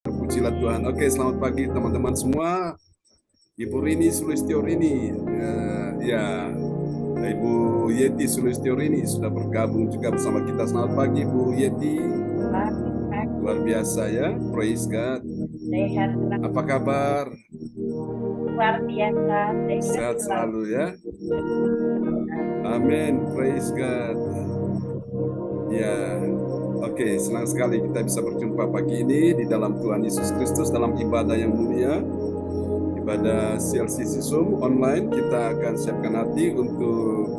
Pujilah Tuhan. Oke, selamat pagi teman-teman semua. Ibu Rini Sulistyo Rini, ya, Ibu Yeti Sulistyo Rini sudah bergabung juga bersama kita. Selamat pagi, Bu Yeti. Luar biasa ya, praise God. Sehat, Apa kabar? luar biasa. Sehat selalu ya. Amin, praise God. Ya, oke, senang sekali kita bisa berjumpa pagi ini di dalam Tuhan Yesus Kristus dalam ibadah yang mulia. Ibadah CLCC Zoom online, kita akan siapkan hati untuk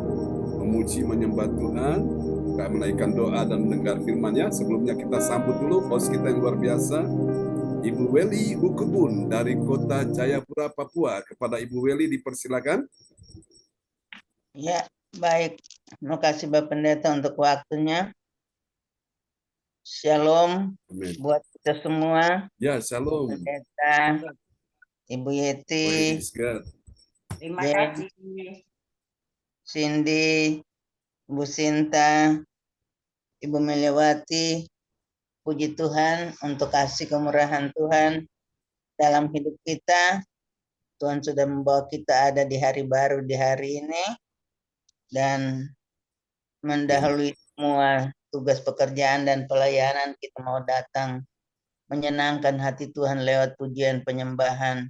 memuji menyembah Tuhan, kita menaikkan doa dan mendengar firman-Nya. Sebelumnya kita sambut dulu host kita yang luar biasa, Ibu Weli Ukebun dari Kota Jayapura, Papua. Kepada Ibu Weli dipersilakan. Ya, baik. Terima kasih Bapak Pendeta untuk waktunya. Shalom Amin. buat kita semua. Ya, shalom. Pendeta, Ibu Yeti, Praise God. Terima Jen, kasih. Cindy, Ibu Sinta, Ibu Meliawati. Puji Tuhan untuk kasih kemurahan Tuhan dalam hidup kita. Tuhan sudah membawa kita ada di hari baru di hari ini dan mendahului semua tugas pekerjaan dan pelayanan kita mau datang menyenangkan hati Tuhan lewat pujian penyembahan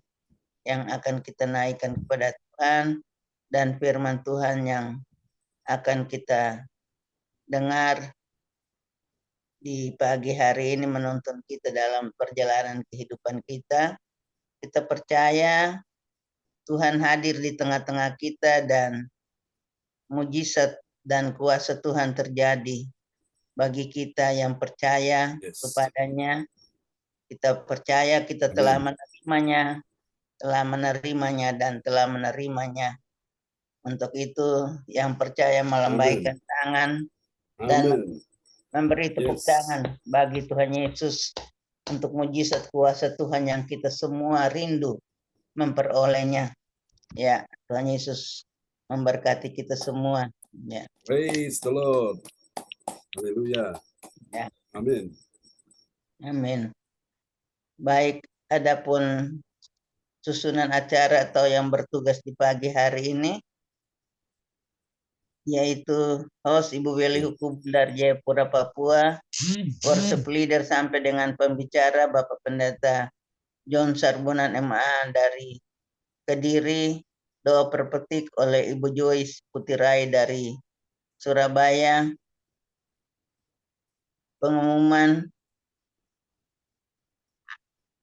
yang akan kita naikkan kepada Tuhan dan firman Tuhan yang akan kita dengar di pagi hari ini menuntun kita dalam perjalanan kehidupan kita. Kita percaya Tuhan hadir di tengah-tengah kita dan mujizat dan kuasa Tuhan terjadi bagi kita yang percaya kepadanya. Kita percaya kita telah menerimanya dan telah menerimanya. Untuk itu yang percaya melambaikan tangan dan memberi tepuk tangan bagi Tuhan Yesus untuk mujizat kuasa Tuhan yang kita semua rindu memperolehnya. Ya, Tuhan Yesus memberkati kita semua. Ya. Praise the Lord. Haleluya. Ya. Amin. Amin. Baik, adapun susunan acara atau yang bertugas di pagi hari ini yaitu host Ibu Weli Hukum dari Jayapura, Papua, worship leader sampai dengan pembicara Bapak Pendeta John Sarbunan MA dari Kediri, doa perpetik oleh Ibu Joyce Putirai dari Surabaya, pengumuman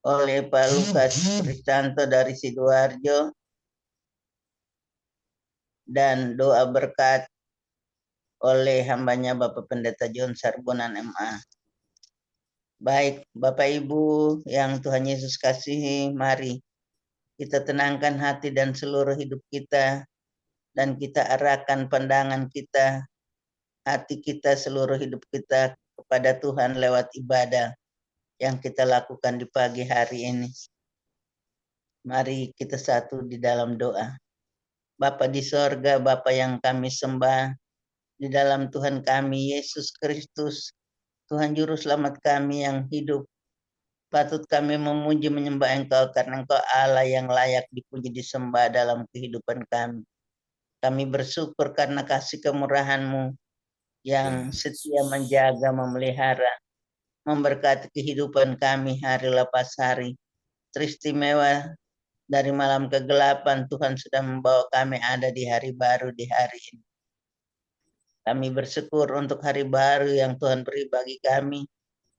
oleh Pak Lukas Kristanto dari Sidoarjo, dan doa berkat oleh hambanya Bapak Pendeta John Sarbunan MA. Baik, Bapak Ibu yang Tuhan Yesus kasihi, mari kita tenangkan hati dan seluruh hidup kita, dan kita arahkan pandangan kita, hati kita, seluruh hidup kita kepada Tuhan lewat ibadah yang kita lakukan di pagi hari ini. Mari kita satu di dalam doa. Bapa di sorga, Bapa yang kami sembah, di dalam Tuhan kami Yesus Kristus, Tuhan Juru Selamat kami yang hidup, patut kami memuji menyembah Engkau karena Engkau Allah yang layak dipuji disembah dalam kehidupan kami. Kami bersyukur karena kasih kemurahan-Mu yang setia menjaga, memelihara, memberkati kehidupan kami hari lepas hari. Teristimewa dari malam kegelapan, Tuhan sudah membawa kami ada di hari baru di hari ini. Kami bersyukur untuk hari baru yang Tuhan beri bagi kami,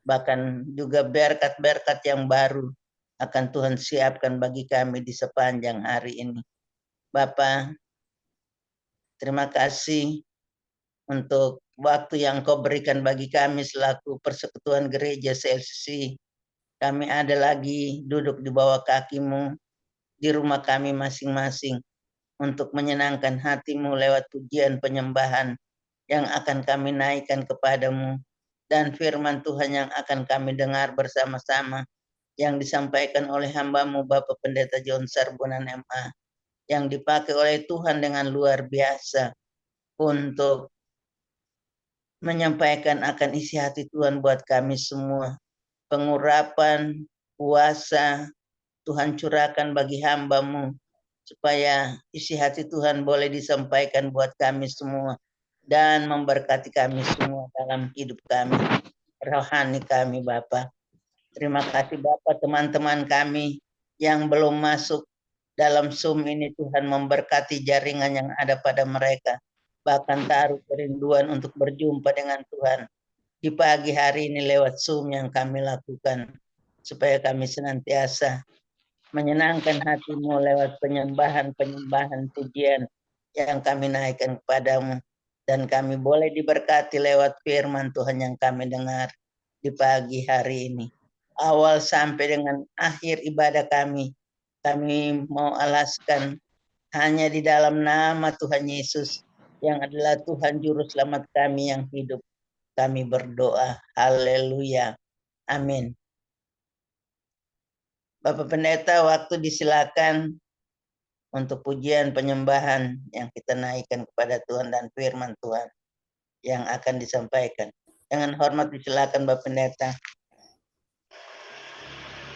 bahkan juga berkat-berkat yang baru akan Tuhan siapkan bagi kami di sepanjang hari ini. Bapa, terima kasih untuk waktu yang Kau berikan bagi kami selaku Persekutuan Gereja CLCC. Kami ada lagi duduk di bawah kaki-Mu di rumah kami masing-masing untuk menyenangkan hati-Mu lewat pujian penyembahan yang akan kami naikkan kepadamu, dan firman Tuhan yang akan kami dengar bersama-sama yang disampaikan oleh hamba-Mu Bapak Pendeta John Sarbunan MA, yang dipakai oleh Tuhan dengan luar biasa untuk menyampaikan akan isi hati Tuhan buat kami semua. Pengurapan kuasa Tuhan curahkan bagi hamba-Mu, supaya isi hati Tuhan boleh disampaikan buat kami semua, dan memberkati kami semua dalam hidup kami, rohani kami Bapa. Terima kasih Bapak, teman-teman kami yang belum masuk dalam Zoom ini, Tuhan memberkati jaringan yang ada pada mereka. Bahkan taruh kerinduan untuk berjumpa dengan Tuhan di pagi hari ini lewat Zoom yang kami lakukan, supaya kami senantiasa menyenangkan hati-Mu lewat penyembahan pujian yang kami naikkan kepadamu, dan kami boleh diberkati lewat firman Tuhan yang kami dengar di pagi hari ini. Awal sampai dengan akhir ibadah kami mau alaskan hanya di dalam nama Tuhan Yesus yang adalah Tuhan Juru Selamat kami yang hidup. Kami berdoa. Haleluya. Amin. Bapak Pendeta, waktu disilakan untuk pujian penyembahan yang kita naikkan kepada Tuhan dan firman Tuhan yang akan disampaikan. Dengan hormat disilakan Bapak Pendeta.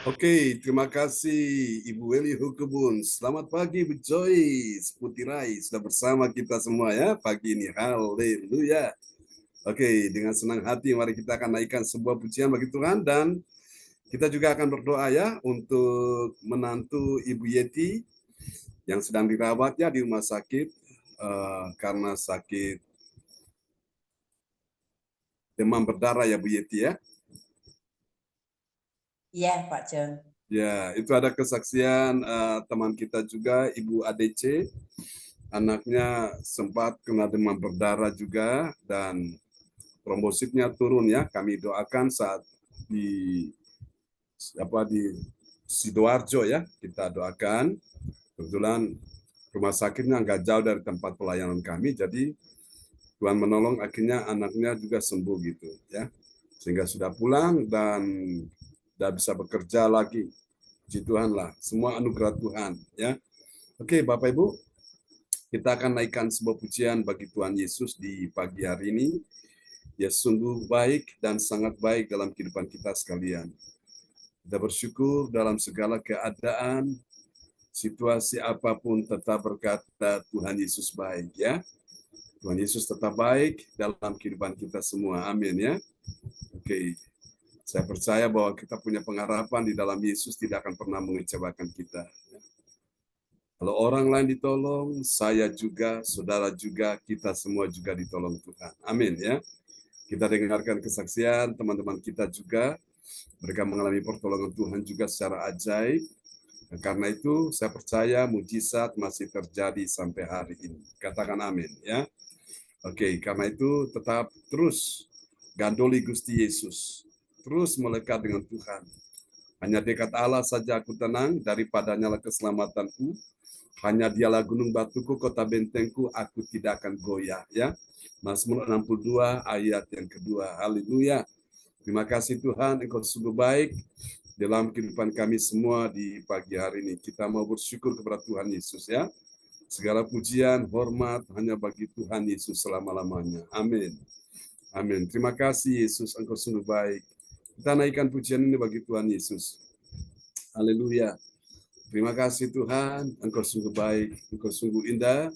Oke, terima kasih Ibu Weli Hukubun. Selamat pagi Bu Joyce Putirai, sudah bersama kita semua ya pagi ini. Haleluya. Oke, dengan senang hati mari kita akan naikkan sebuah pujian bagi Tuhan, dan kita juga akan berdoa ya untuk menantu Ibu Yeti yang sedang dirawatnya di rumah sakit karena sakit demam berdarah ya Bu Yeti ya. Iya Pak John. Ya, itu ada kesaksian teman kita juga, Ibu ADC, anaknya sempat kena demam berdarah juga dan trombositnya turun ya. Kami doakan saat di Sidoarjo ya, kita doakan. Kebetulan rumah sakitnya nggak jauh dari tempat pelayanan kami, jadi Tuhan menolong, akhirnya anaknya juga sembuh gitu ya, sehingga sudah pulang dan sudah bisa bekerja lagi. Puji Tuhan lah, semua anugerah Tuhan ya. Oke Bapak Ibu, kita akan naikkan sebuah pujian bagi Tuhan Yesus di pagi hari ini. Dia sungguh baik dan sangat baik dalam kehidupan kita sekalian. Kita bersyukur dalam segala keadaan, situasi apapun tetap berkata Tuhan Yesus baik ya. Tuhan Yesus tetap baik dalam kehidupan kita semua. Amin ya. Oke. Saya percaya bahwa kita punya pengharapan di dalam Yesus tidak akan pernah mengecewakan kita. Kalau orang lain ditolong, saya juga, saudara juga, kita semua juga ditolong Tuhan. Amin ya. Kita dengarkan kesaksian teman-teman kita juga. Mereka mengalami pertolongan Tuhan juga secara ajaib. Dan karena itu saya percaya mujizat masih terjadi sampai hari ini. Katakan amin ya. Oke, karena itu tetap terus gandoli Gusti Yesus. Terus melekat dengan Tuhan. Hanya dekat Allah saja aku tenang, daripadanya lah keselamatanku. Hanya dialah gunung batuku, kota bentengku, aku tidak akan goyah. Ya, Mazmur 62 ayat yang kedua. Haleluya. Terima kasih Tuhan, Engkau sungguh baik dalam kehidupan kami semua di pagi hari ini. Kita mau bersyukur kepada Tuhan Yesus ya. Segala pujian, hormat hanya bagi Tuhan Yesus selama-lamanya. Amin. Amin. Terima kasih Yesus, Engkau sungguh baik. Kita naikkan pujian ini bagi Tuhan Yesus. Haleluya. Terima kasih Tuhan, Engkau sungguh baik, Engkau sungguh indah,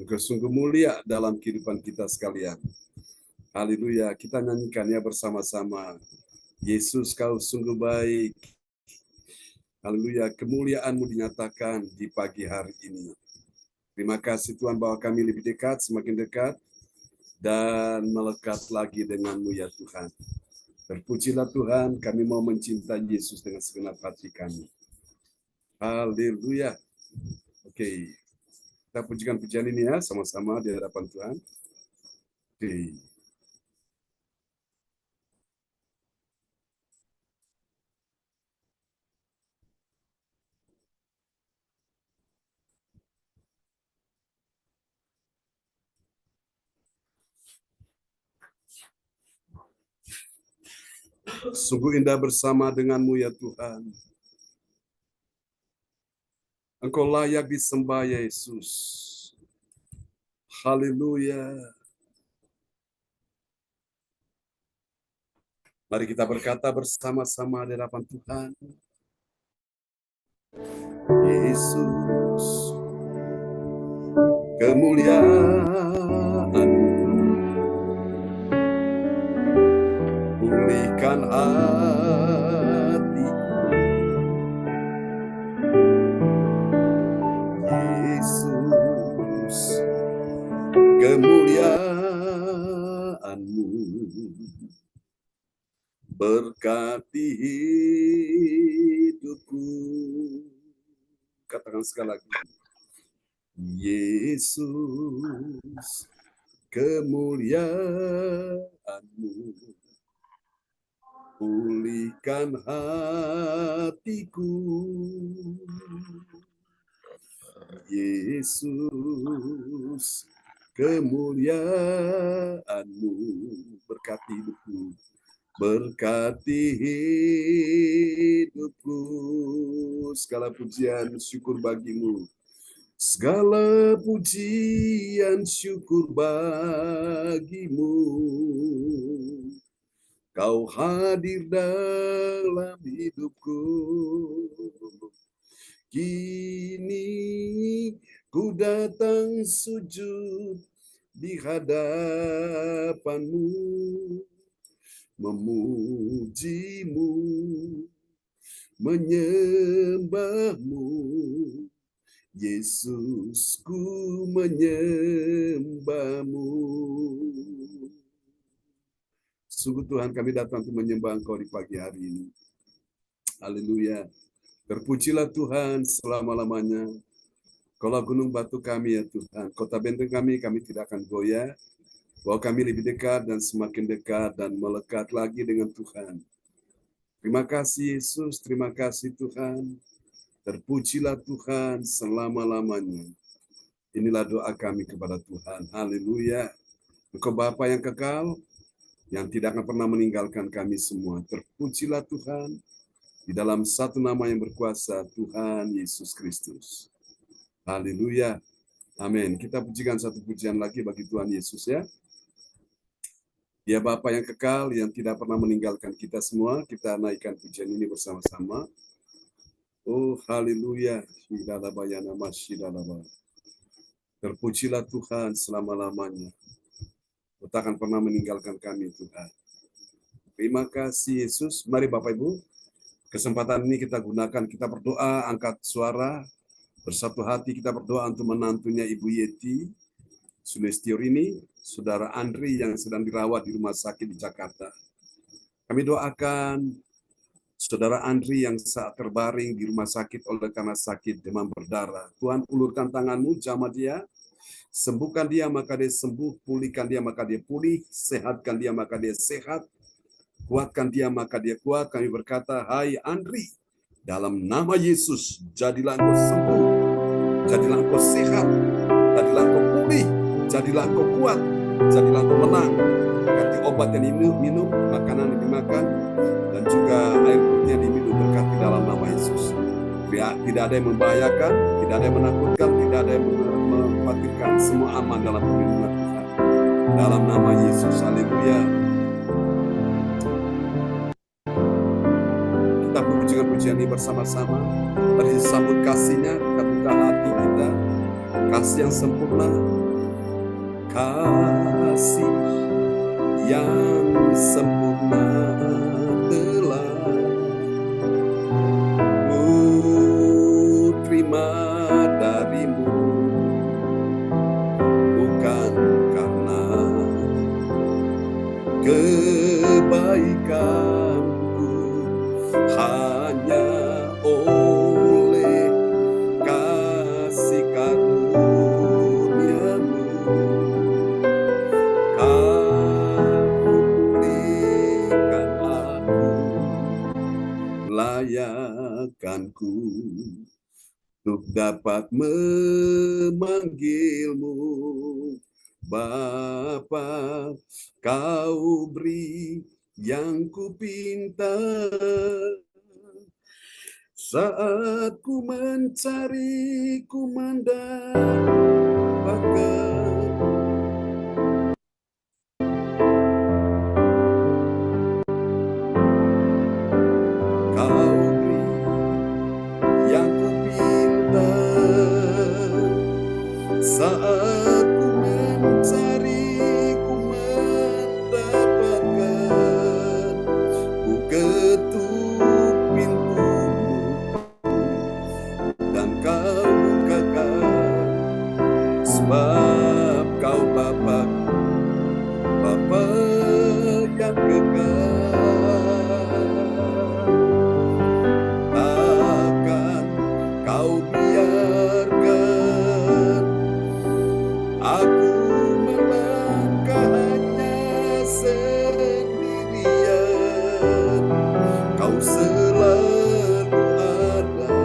Engkau sungguh mulia dalam kehidupan kita sekalian. Haleluya, kita nyanyikan ya bersama-sama. Yesus, Kau sungguh baik. Haleluya, kemuliaan-Mu dinyatakan di pagi hari ini. Terima kasih Tuhan bahwa kami lebih dekat, semakin dekat, dan melekat lagi dengan-Mu ya Tuhan. Terpujilah Tuhan, kami mau mencintai Yesus dengan segenap hati kami. Haleluya. Oke, kita pujikan pujian ini ya, sama-sama di hadapan Tuhan. Oke. Sungguh indah bersama dengan-Mu ya Tuhan. Engkau layak disembah Yesus. Haleluya. Mari kita berkata bersama-sama di hadapan Tuhan. Yesus, kemuliaan-Mu pulihkan hatiku. Yesus, kemuliaan-Mu berkati hidupku. Katakan sekali lagi. Yesus, kemuliaan-Mu pulihkan hatiku. Yesus, kemuliaan-Mu berkati hidupku. Berkati hidupku. Segala pujian syukur bagimu. Segala pujian syukur bagimu. Kau hadir dalam hidupku. Kini ku datang sujud di hadapan-Mu, memuji-Mu, menyembah-Mu. Yesus, ku menyembah-Mu. Sungguh Tuhan, kami datang untuk menyembah Engkau di pagi hari ini. Haleluya. Terpujilah Tuhan selama-lamanya. Kaulah gunung batu kami ya Tuhan. Kota benteng kami tidak akan goyah. Bahwa kami lebih dekat dan semakin dekat dan melekat lagi dengan Tuhan. Terima kasih Yesus, terima kasih Tuhan. Terpujilah Tuhan selama-lamanya. Inilah doa kami kepada Tuhan. Haleluya. Engkau Bapa yang kekal, yang tidak akan pernah meninggalkan kami semua. Terpujilah Tuhan di dalam satu nama yang berkuasa, Tuhan Yesus Kristus. Haleluya. Amin. Kita pujikan satu pujian lagi bagi Tuhan Yesus ya. Dia Bapa yang kekal, yang tidak pernah meninggalkan kita semua. Kita naikkan pujian ini bersama-sama. Oh, haleluya. Terpujilah Tuhan selama-lamanya. Kau tak akan pernah meninggalkan kami, Tuhan. Terima kasih, Yesus. Mari Bapak Ibu, kesempatan ini kita gunakan, kita berdoa, angkat suara, bersatu hati kita berdoa untuk menantunya Ibu Yeti Sulistiorini, Saudara Andri yang sedang dirawat di rumah sakit di Jakarta. Kami doakan Saudara Andri yang saat terbaring di rumah sakit oleh karena sakit demam berdarah. Tuhan, ulurkan tangan-Mu, jamah dia, sembuhkan dia maka dia sembuh, pulihkan dia maka dia pulih, sehatkan dia maka dia sehat, kuatkan dia maka dia kuat. Kami berkata, hai Andri, dalam nama Yesus, jadilah engkau sembuh, jadilah engkau sehat, jadilah engkau pulih, jadilah engkau kuat, jadilah engkau menang. Ganti obat yang diminum, makanan yang dimakan, dan juga air putih yang diminum berkati dalam nama Yesus. Tidak ada yang membahayakan, tidak ada yang menakutkan, tidak ada yang mengkhawatirkan, semua aman dalam perlindungan Tuhan. Dalam nama Yesus, haleluya. Kita pujikan pujian ini bersama-sama. Mari sambut kasih-Nya, kita buka hati kita. Kasih yang sempurna, kasih yang sempurna telah ku terima darimu, bukan karena kebaikanku, hanya oleh kasih karunia-Mu Kau berikan aku layakanku untuk dapat memanggil-Mu Bapa. Kau beri yang kupinta saat ku mencari, ku mendapatkan. Kau beri yang ku Saat ku mencari, ku mendapatkan, ku ketuk pintumu dan kau bukakan, sebab kau Bapa yang kekal. Takkan kau biarkan aku melangkah hanya sendirian. Kau selalu ada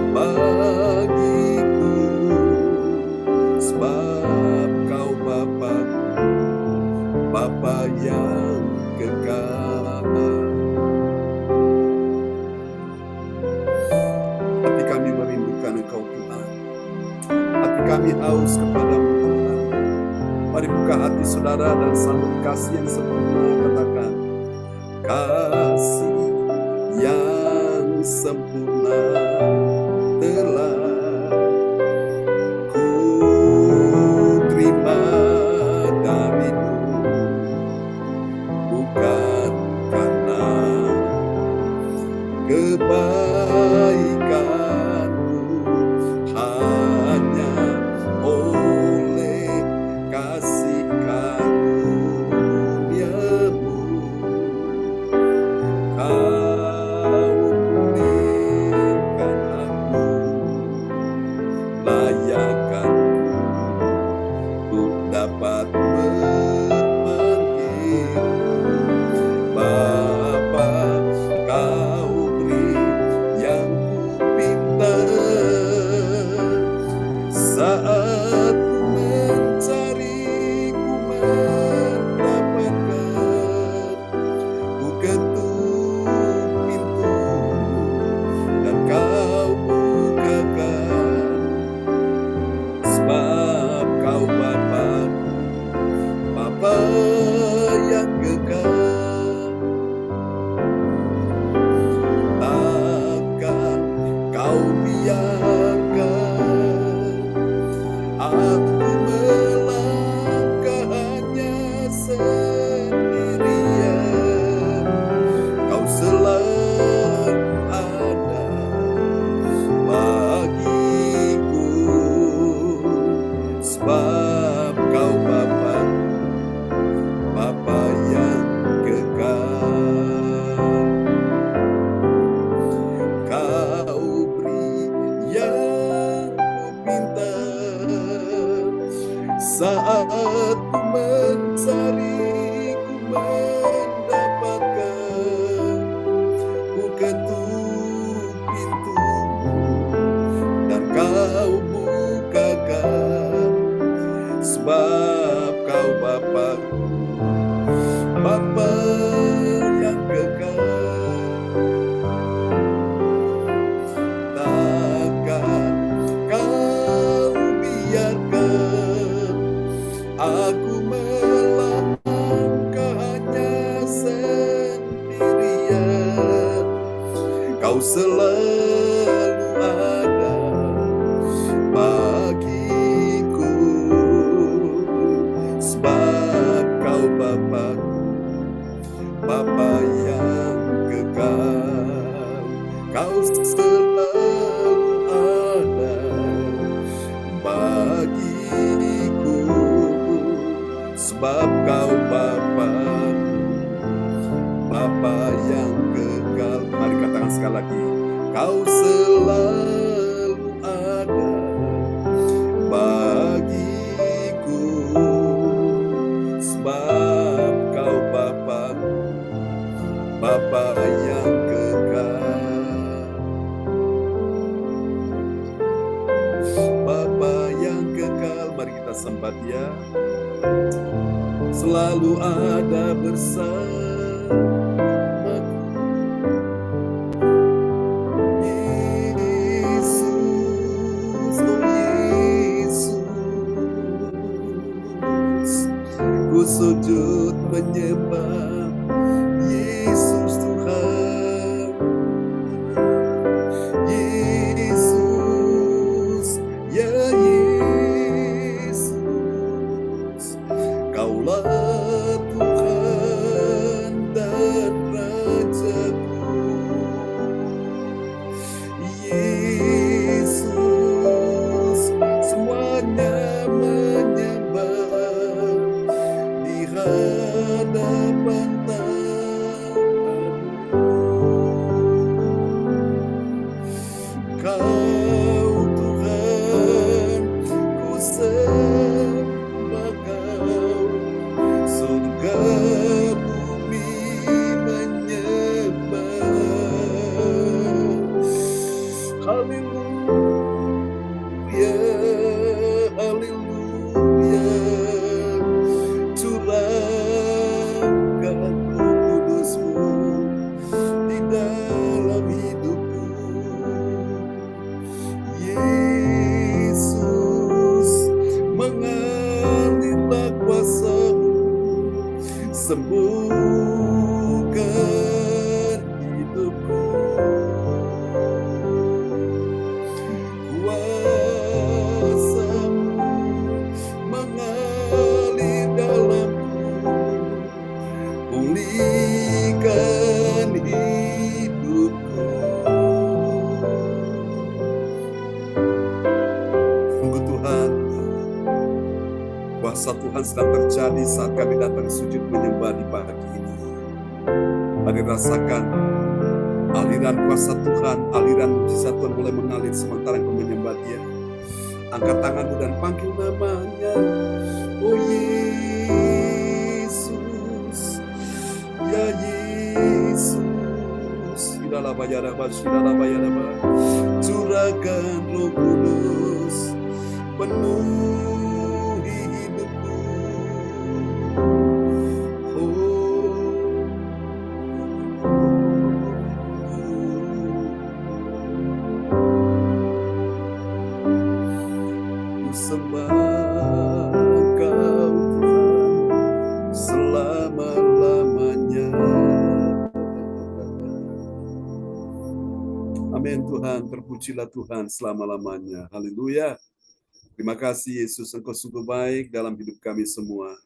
bagiku, sebab kau Bapa yang kekal. Hati kami merindukan Engkau Tuhan. Hati kami haus kepadamu Tuhan. Mari buka hati saudara dan sambut kasih yang sempurna. Katakan, kasih yang sempurna telah ku terima darimu, bukan karena kebaikanku, hanya oleh kasih karuniamu kau pulihkan aku, layakkan untuk dapat memanggil Bapa. Kau beri yang ku pinta, saat ku mencari, ku mendapatkan, ku ketuk pintumu dan kau bukakan, sebab kau Bapa yang kekal. Takkan kau biarkan aku melangkah hanya sendirian. Kau selalu ada bagiku, sebab kau Bapa yang kekal. Kau beri yang ku pinta, saat ku mencari, ku mendapatkan, ku ketuk pintumu dan kau bukakan, sebab kau Bapa yang kekal. Takkan kau biarkan aku melangkah hanya sendirian. Kau selalu ada bagiku, sebab kau Bapa yang kekal. Kau selalu ada bagiku, sebab kau Bapa yang kekal. Mari katakan sekali lagi, kau selalu ada bagiku, sebab kau Bapa yang kekal. Bapa yang kekal, mari kita sembah Dia. Selalu ada bersama Yesus, oh Yesus. Ku sujud menyembah Yesus Tuhan. Yesus, ya Yesus. Engkau Tuhan, ku sembah Kau, surga bumi menyembah. Haleluya, haleluya, curahkan Roh Kudus-Mu di dalam hidupku. Yesus, mengalirlah kuasa-Mu, sembuhkan hidupku. Kuasa-Mu mengalir dalamku, pulihkan hidupku. Sungguh Tuhan, kuasa Tuhan sedang terjadi saat kami datang sujud menyembah di pagi ini. Mari rasakan aliran kuasa Tuhan, aliran mujizat Tuhan mulai mengalir sementara engkau menyembah Dia. Angkat tanganmu dan panggil namanya. Oh Yesus, ya Yesus. Curahkan Roh Kudus, penuhi hidupku. Ku sembah Kau Tuhan selama-lamanya. Amin Tuhan, terpujilah Tuhan selama-lamanya. Haleluya. Terima kasih Yesus, Engkau sungguh baik dalam hidup kami semua.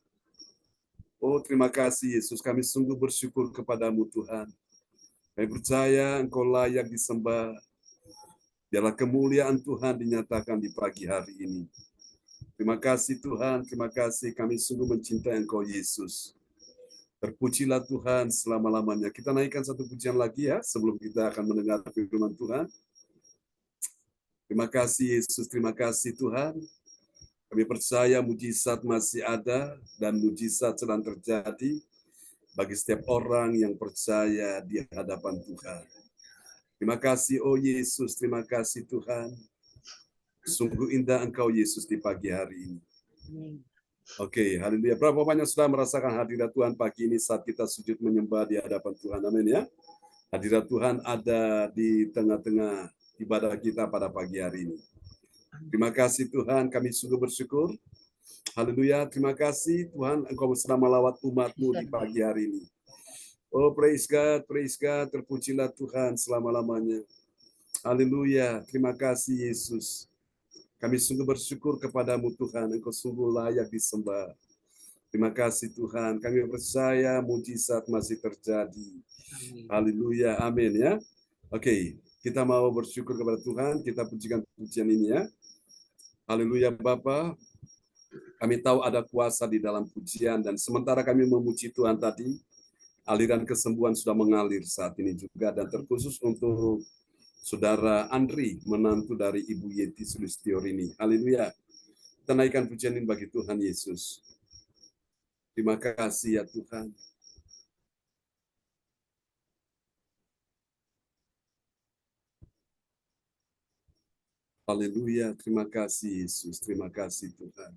Oh terima kasih Yesus, kami sungguh bersyukur kepadamu Tuhan. Kami percaya Engkau layak disembah. Biarlah kemuliaan Tuhan dinyatakan di pagi hari ini. Terima kasih Tuhan, terima kasih, kami sungguh mencintai Engkau Yesus. Terpujilah Tuhan selama-lamanya. Kita naikkan satu pujian lagi ya, sebelum kita akan mendengar firman Tuhan. Terima kasih Yesus, terima kasih Tuhan. Kami percaya mujizat masih ada dan mujizat sedang terjadi bagi setiap orang yang percaya di hadapan Tuhan. Terima kasih oh Yesus, terima kasih Tuhan. Sungguh indah Engkau Yesus di pagi hari ini. Oke, haleluya. Berapa banyak sudah merasakan hadirat Tuhan pagi ini saat kita sujud menyembah di hadapan Tuhan, amin ya. Hadirat Tuhan ada di tengah-tengah ibadah kita pada pagi hari ini. Terima kasih Tuhan, kami sungguh bersyukur. Haleluya, terima kasih Tuhan, Engkau sedang melawat umat-Mu di pagi hari ini. Oh praise God, terpujilah Tuhan selama-lamanya. Haleluya, terima kasih Yesus. Kami sungguh bersyukur kepadamu Tuhan, Engkau sungguh layak disembah. Terima kasih Tuhan, kami percaya mujizat masih terjadi. Haleluya, amin ya. Oke, kita mau bersyukur kepada Tuhan, kita pujikan pujian ini ya. Haleluya Bapa, kami tahu ada kuasa di dalam pujian, dan sementara kami memuji Tuhan tadi, aliran kesembuhan sudah mengalir saat ini juga, dan terkhusus untuk Saudara Andri, menantu dari Ibu Yeti Sulistiorini. Haleluya. Kita naikkan pujian ini bagi Tuhan Yesus. Terima kasih ya Tuhan. Haleluya. Terima kasih Yesus. Terima kasih Tuhan.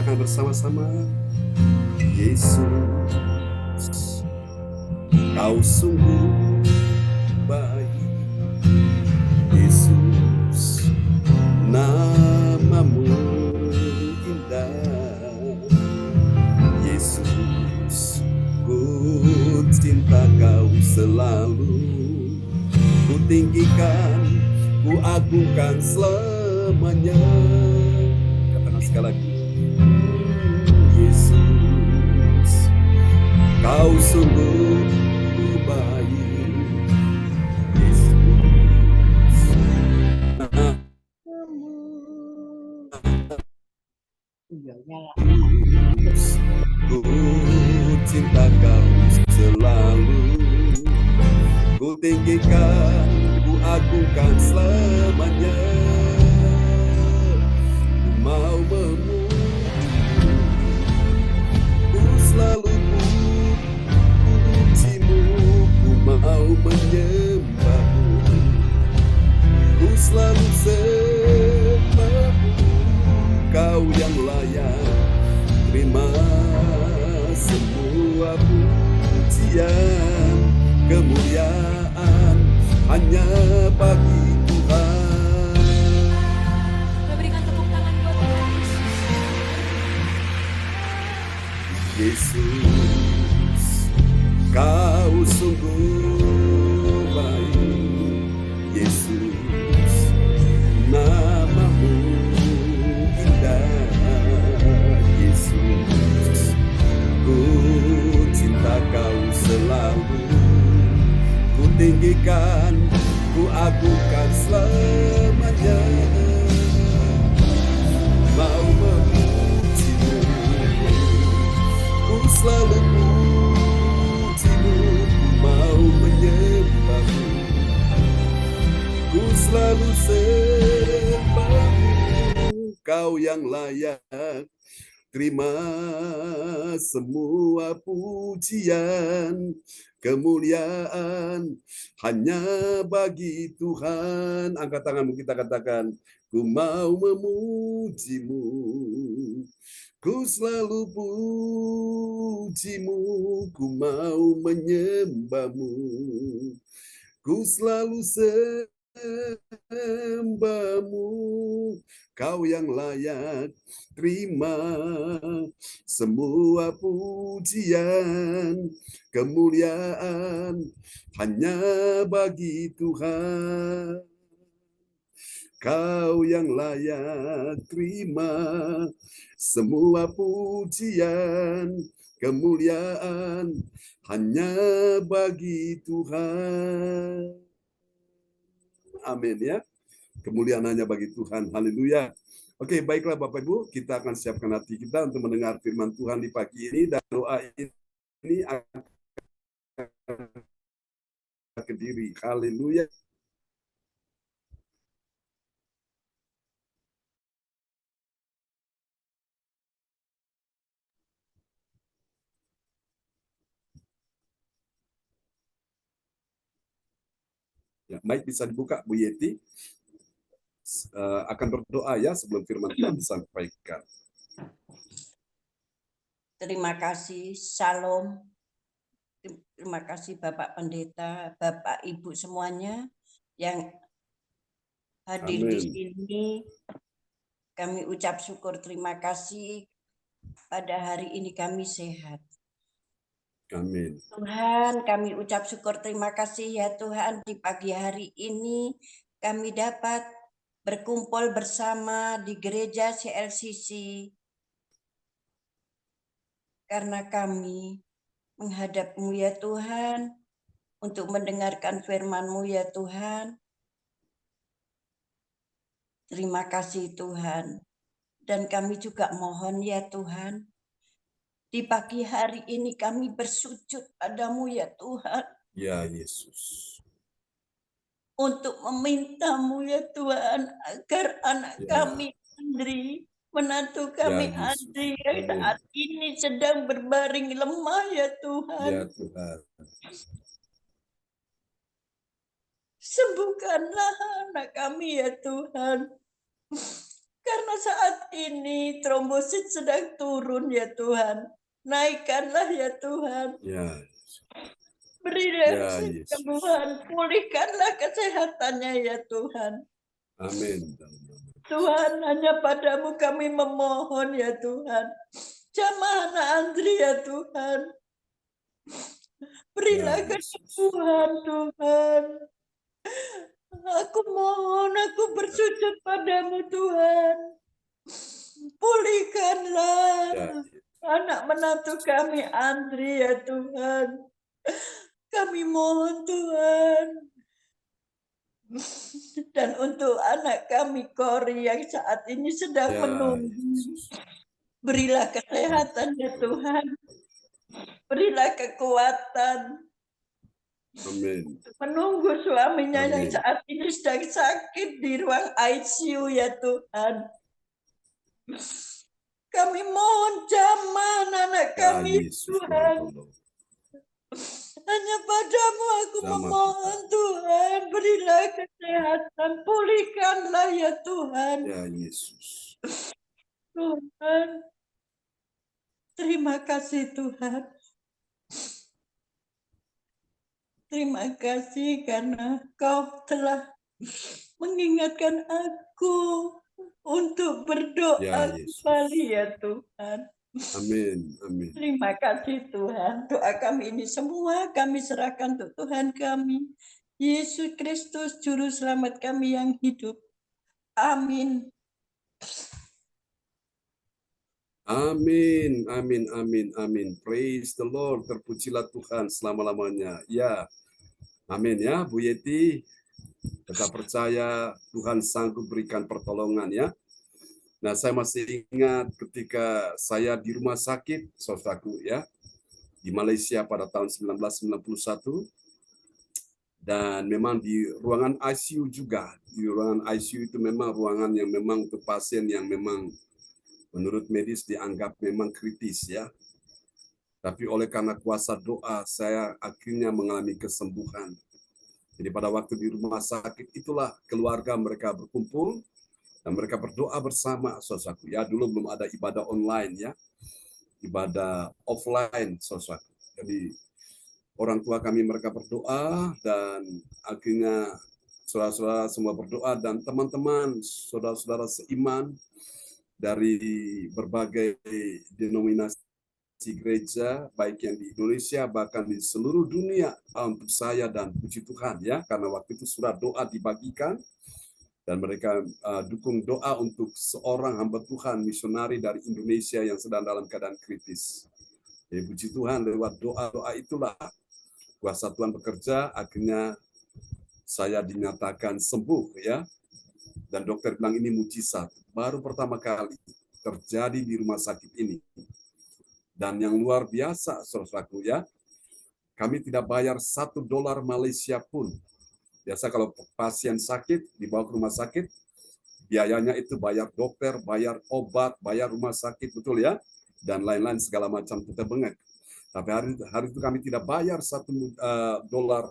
Bersama-sama, Yesus, Kau sungguh baik. Yesus, nama-Mu indah. Yesus, ku cinta Kau selalu. Ku tinggikan, ku agungkan selamanya. Katakan sekali lagi. Yesus, Kau sungguh baik. Yesus, ku cinta kau selalu, ku tinggikan, ku agungkan selamanya, ku mau memujimu, ku selalu pujimu, ku mau menyembahmu, ku selalu sembahmu, kau yang layak terima semua pujian, kemuliaan hanya bagi Tuhan. Berikan tepuk tangan buat Tuhan Yesus, kau sungguh baik. Yesus, namamu indah. Yesus, ku cinta kau selalu, ku tinggikan, ku agungkan selamanya, mau memujimu, ku selalu pujimu, ku mau menyembahmu, ku selalu sembahmu, kau yang layak terima semua pujian, kemuliaan hanya bagi Tuhan. Angkat tanganmu, kita katakan, ku mau memujimu, ku selalu pujimu, ku mau menyembahmu, ku selalu sembahmu, kau yang layak terima semua pujian, kemuliaan hanya bagi Tuhan. Kau yang layak terima semua pujian, kemuliaan hanya bagi Tuhan. Amin ya. Kemuliaan hanya bagi Tuhan. Haleluya. Oke, baiklah Bapak Ibu, kita akan siapkan hati kita untuk mendengar firman Tuhan di pagi ini, dan doa ini akan ke diri. Haleluya. Ya, baik, bisa dibuka Bu Yeti. Akan berdoa ya sebelum firman Tuhan disampaikan. Terima kasih, Shalom. Terima kasih Bapak Pendeta, Bapak Ibu semuanya yang hadir di Amin. sini. Kami ucap syukur terima kasih pada hari ini kami sehat. Amin. Tuhan, kami ucap syukur terima kasih ya Tuhan, di pagi hari ini kami dapat berkumpul bersama di gereja CLCC karena kami menghadap-Mu ya Tuhan untuk mendengarkan firman-Mu ya Tuhan. Terima kasih Tuhan. Dan kami juga mohon ya Tuhan, di pagi hari ini kami bersujud padamu ya Tuhan. Ya Yesus. Untuk meminta-Mu ya Tuhan, agar anak kami Andri, menantu kami Andri yang saat ini sedang berbaring lemah ya Tuhan. Ya Tuhan. Sembuhkanlah anak kami ya Tuhan. Karena saat ini trombosit sedang turun ya Tuhan. Naikkanlah ya Tuhan. Ya. Berilah kesembuhan, pulihkanlah kesehatannya ya Tuhan. Amin. Tuhan, hanya padamu kami memohon ya Tuhan. Jamah anak Andri ya Tuhan. Berilah kesembuhan Tuhan. Aku mohon, aku bersujud padamu Tuhan. Pulihkanlah anak menantu kami Andri ya Tuhan. Kami mohon Tuhan. Dan untuk anak kami Kori yang saat ini sedang menunggu. Berilah kesehatan ya Tuhan. Berilah kekuatan. Amin. Menunggu suaminya yang Amin. saat ini sedang sakit di ruang ICU ya Tuhan. Kami mohon jamah anak Ya kami Yesus, Tuhan. tolong. Hanya padamu aku Jamah, memohon Tuhan. Berilah kesehatan. Pulihkanlah ya Tuhan. Ya Yesus. Tuhan. Terima kasih Tuhan. Terima kasih karena Kau telah mengingatkan aku untuk berdoa Ya Yesus. kembali ya Tuhan. Amin. Amin. Terima kasih Tuhan. Doa kami ini semua kami serahkan untuk Tuhan kami. Yesus Kristus Juru Selamat kami yang hidup. Amin. Amin, amin, amin, amin. Praise the Lord. Terpujilah Tuhan selama-lamanya. Ya, amin ya, Bu Yeti. Tetap percaya Tuhan sanggup berikan pertolongan ya. Nah, saya masih ingat ketika saya di rumah sakit, saudaraku ya, di Malaysia pada tahun 1991. Dan memang di ruangan ICU juga. Di ruangan ICU itu memang ruangan yang memang untuk pasien yang memang menurut medis dianggap memang kritis ya. Tapi oleh karena kuasa doa, saya akhirnya mengalami kesembuhan. Jadi pada waktu di rumah sakit itulah keluarga mereka berkumpul dan mereka berdoa bersama, saudaraku. Ya, dulu belum ada ibadah online ya, ibadah offline, saudaraku. Jadi orang tua kami mereka berdoa dan akhirnya saudara-saudara semua berdoa dan teman-teman, saudara-saudara seiman dari berbagai denominasi gereja, baik yang di Indonesia, bahkan di seluruh dunia, untuk saya dan puji Tuhan ya, karena waktu itu surat doa dibagikan, dan mereka dukung doa untuk seorang hamba Tuhan misionari dari Indonesia yang sedang dalam keadaan kritis. Jadi puji Tuhan, lewat doa-doa itulah kuasa Tuhan bekerja, akhirnya saya dinyatakan sembuh ya, dan dokter bilang ini mujizat, baru pertama kali terjadi di rumah sakit ini. Dan yang luar biasa, saudaraku ya, kami tidak bayar $1 Malaysia pun. Biasa kalau pasien sakit dibawa ke rumah sakit, biayanya itu bayar dokter, bayar obat, bayar rumah sakit, betul ya, dan lain-lain segala macam kita bengek. Tapi hari itu kami tidak bayar $1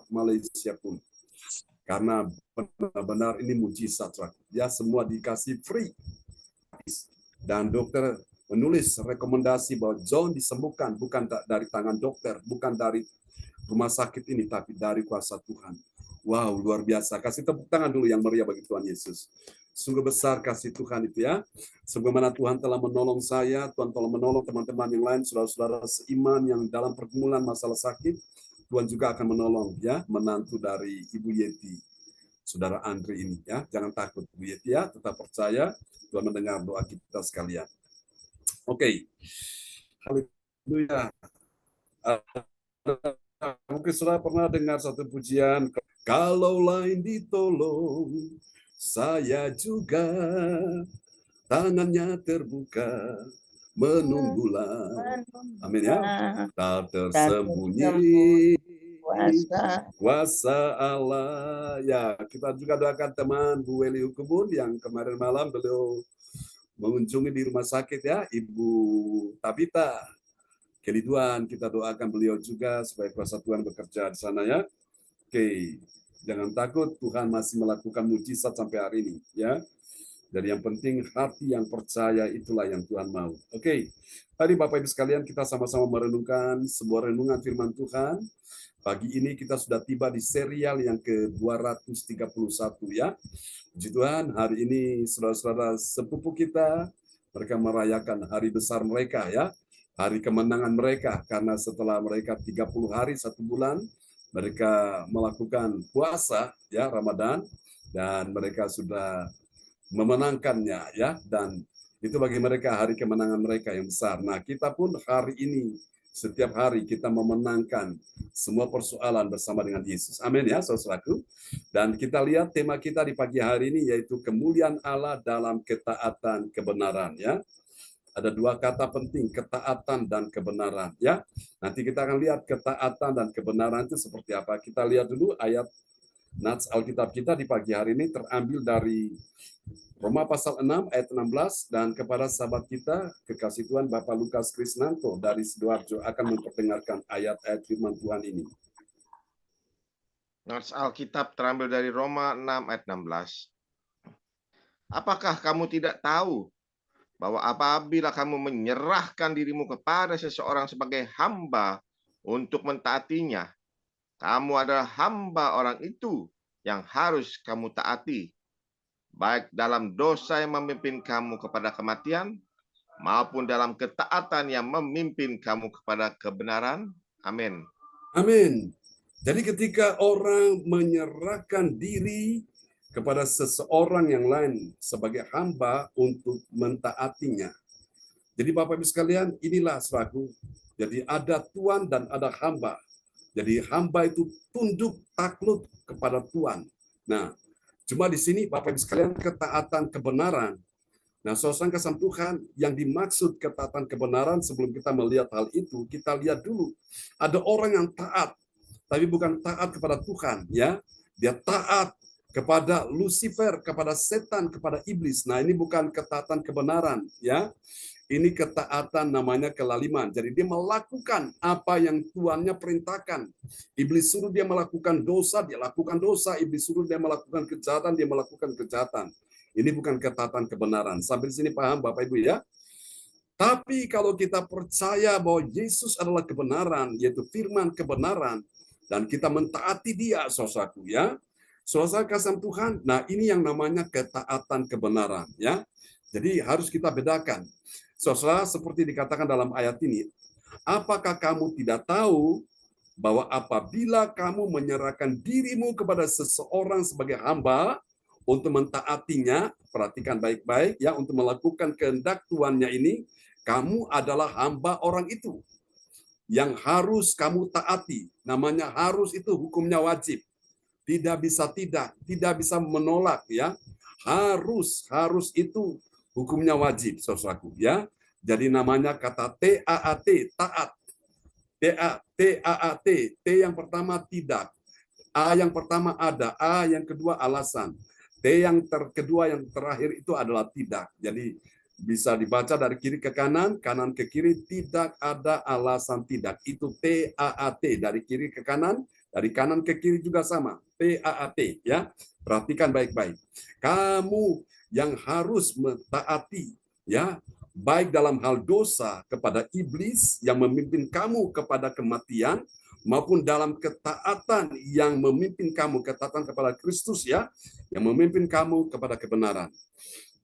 Malaysia pun, karena benar-benar ini mujizat, ya, semua dikasih free. Dan dokter menulis rekomendasi bahwa John disembuhkan bukan dari tangan dokter, bukan dari rumah sakit ini, tapi dari kuasa Tuhan. Wow, luar biasa. Kasih tepuk tangan dulu yang meriah bagi Tuhan Yesus. Sungguh besar kasih Tuhan itu ya. Sebagaimana Tuhan telah menolong saya, Tuhan telah menolong teman-teman yang lain, saudara-saudara seiman yang dalam pergumulan masalah sakit, Tuhan juga akan menolong ya, menantu dari Ibu Yeti, Saudara Andri ini ya. Jangan takut Bu Yeti ya, tetap percaya Tuhan mendengar doa kita sekalian. Oke. Haleluya. Mungkin saudara pernah dengar satu pujian, kalau lain ditolong, saya juga tangannya terbuka, menunggulah. Amin ya. Tak tersembunyi kuasa Allah. Ya, kita juga doakan teman Bu Weli Hukubun yang kemarin malam beliau mengunjungi di rumah sakit ya, Ibu Tabita Keliduan, kita doakan beliau juga supaya kuasa Tuhan bekerja di sana ya. Oke, jangan takut, Tuhan masih melakukan mujizat sampai hari ini ya. Jadi yang penting hati yang percaya, itulah yang Tuhan mau. Oke, tadi Bapak Ibu sekalian kita sama-sama merenungkan sebuah renungan firman Tuhan. Pagi ini kita sudah tiba di serial yang ke-231 ya. Puji Tuhan, hari ini saudara-saudara sepupu kita, mereka merayakan hari besar mereka ya. Hari kemenangan mereka, karena setelah mereka 30 hari, 1 bulan, mereka melakukan puasa ya, Ramadan, dan mereka sudah memenangkannya ya, dan itu bagi mereka hari kemenangan mereka yang besar. Nah, kita pun hari ini setiap hari kita memenangkan semua persoalan bersama dengan Yesus. Amin ya, saudaraku. Dan kita lihat tema kita di pagi hari ini yaitu kemuliaan Allah dalam ketaatan kebenaran ya. Ada dua kata penting, ketaatan dan kebenaran. Ya, nanti kita akan lihat ketaatan dan kebenaran itu seperti apa. Kita lihat dulu ayat nats Alkitab kita di pagi hari ini terambil dari Roma pasal 6 ayat 16, dan kepada sahabat kita, kekasih Tuhan Bapak Lukas Krisnanto dari Sidoarjo akan memperdengarkan ayat-ayat firman Tuhan ini. Nats Alkitab terambil dari Roma 6 ayat 16. Apakah kamu tidak tahu bahwa apabila kamu menyerahkan dirimu kepada seseorang sebagai hamba untuk mentaatinya, kamu adalah hamba orang itu yang harus kamu taati, baik dalam dosa yang memimpin kamu kepada kematian, maupun dalam ketaatan yang memimpin kamu kepada kebenaran. Amin. Amin. Jadi ketika orang menyerahkan diri kepada seseorang yang lain sebagai hamba untuk mentaatinya. Jadi Bapak Ibu sekalian, inilah saudaraku. Jadi ada Tuhan dan ada hamba. Jadi hamba itu tunduk takluk kepada Tuhan. Nah, cuma di sini Bapak Ibu sekalian ketaatan kebenaran. Nah, saudara kasih Tuhan, yang dimaksud ketaatan kebenaran sebelum kita melihat hal itu, kita lihat dulu. Ada orang yang taat, tapi bukan taat kepada Tuhan, ya. Dia taat kepada Lucifer, kepada setan, kepada iblis. Nah, ini bukan ketaatan kebenaran, ya. Ini ketaatan namanya kelaliman. Jadi dia melakukan apa yang Tuannya perintahkan. Iblis suruh dia melakukan dosa, dia lakukan dosa. Iblis suruh dia melakukan kejahatan, dia melakukan kejahatan. Ini bukan ketaatan kebenaran. Sampai sini paham Bapak Ibu ya? Tapi kalau kita percaya bahwa Yesus adalah kebenaran, yaitu firman kebenaran, dan kita mentaati dia, saudaraku ya. Saudara kasih Tuhan, nah ini yang namanya ketaatan kebenaran ya. Jadi harus kita bedakan. Saudara, seperti dikatakan dalam ayat ini, apakah kamu tidak tahu bahwa apabila kamu menyerahkan dirimu kepada seseorang sebagai hamba untuk mentaatinya, perhatikan baik-baik ya, untuk melakukan kehendak Tuannya ini, kamu adalah hamba orang itu yang harus kamu taati. Namanya harus itu hukumnya wajib. Tidak bisa menolak ya. Harus itu hukumnya wajib, saudaraku ya. Jadi namanya kata TAAT, taat. TAAT, T yang pertama tidak. A yang pertama ada, A yang kedua alasan. T yang kedua yang terakhir itu adalah tidak. Jadi bisa dibaca dari kiri ke kanan, kanan ke kiri, tidak ada alasan tidak. Itu TAAT, dari kiri ke kanan, dari kanan ke kiri juga sama. TAAT ya. Perhatikan baik-baik. Kamu yang harus mentaati ya, baik dalam hal dosa kepada iblis yang memimpin kamu kepada kematian, maupun dalam ketaatan yang memimpin kamu, ketaatan kepada Kristus ya, yang memimpin kamu kepada kebenaran.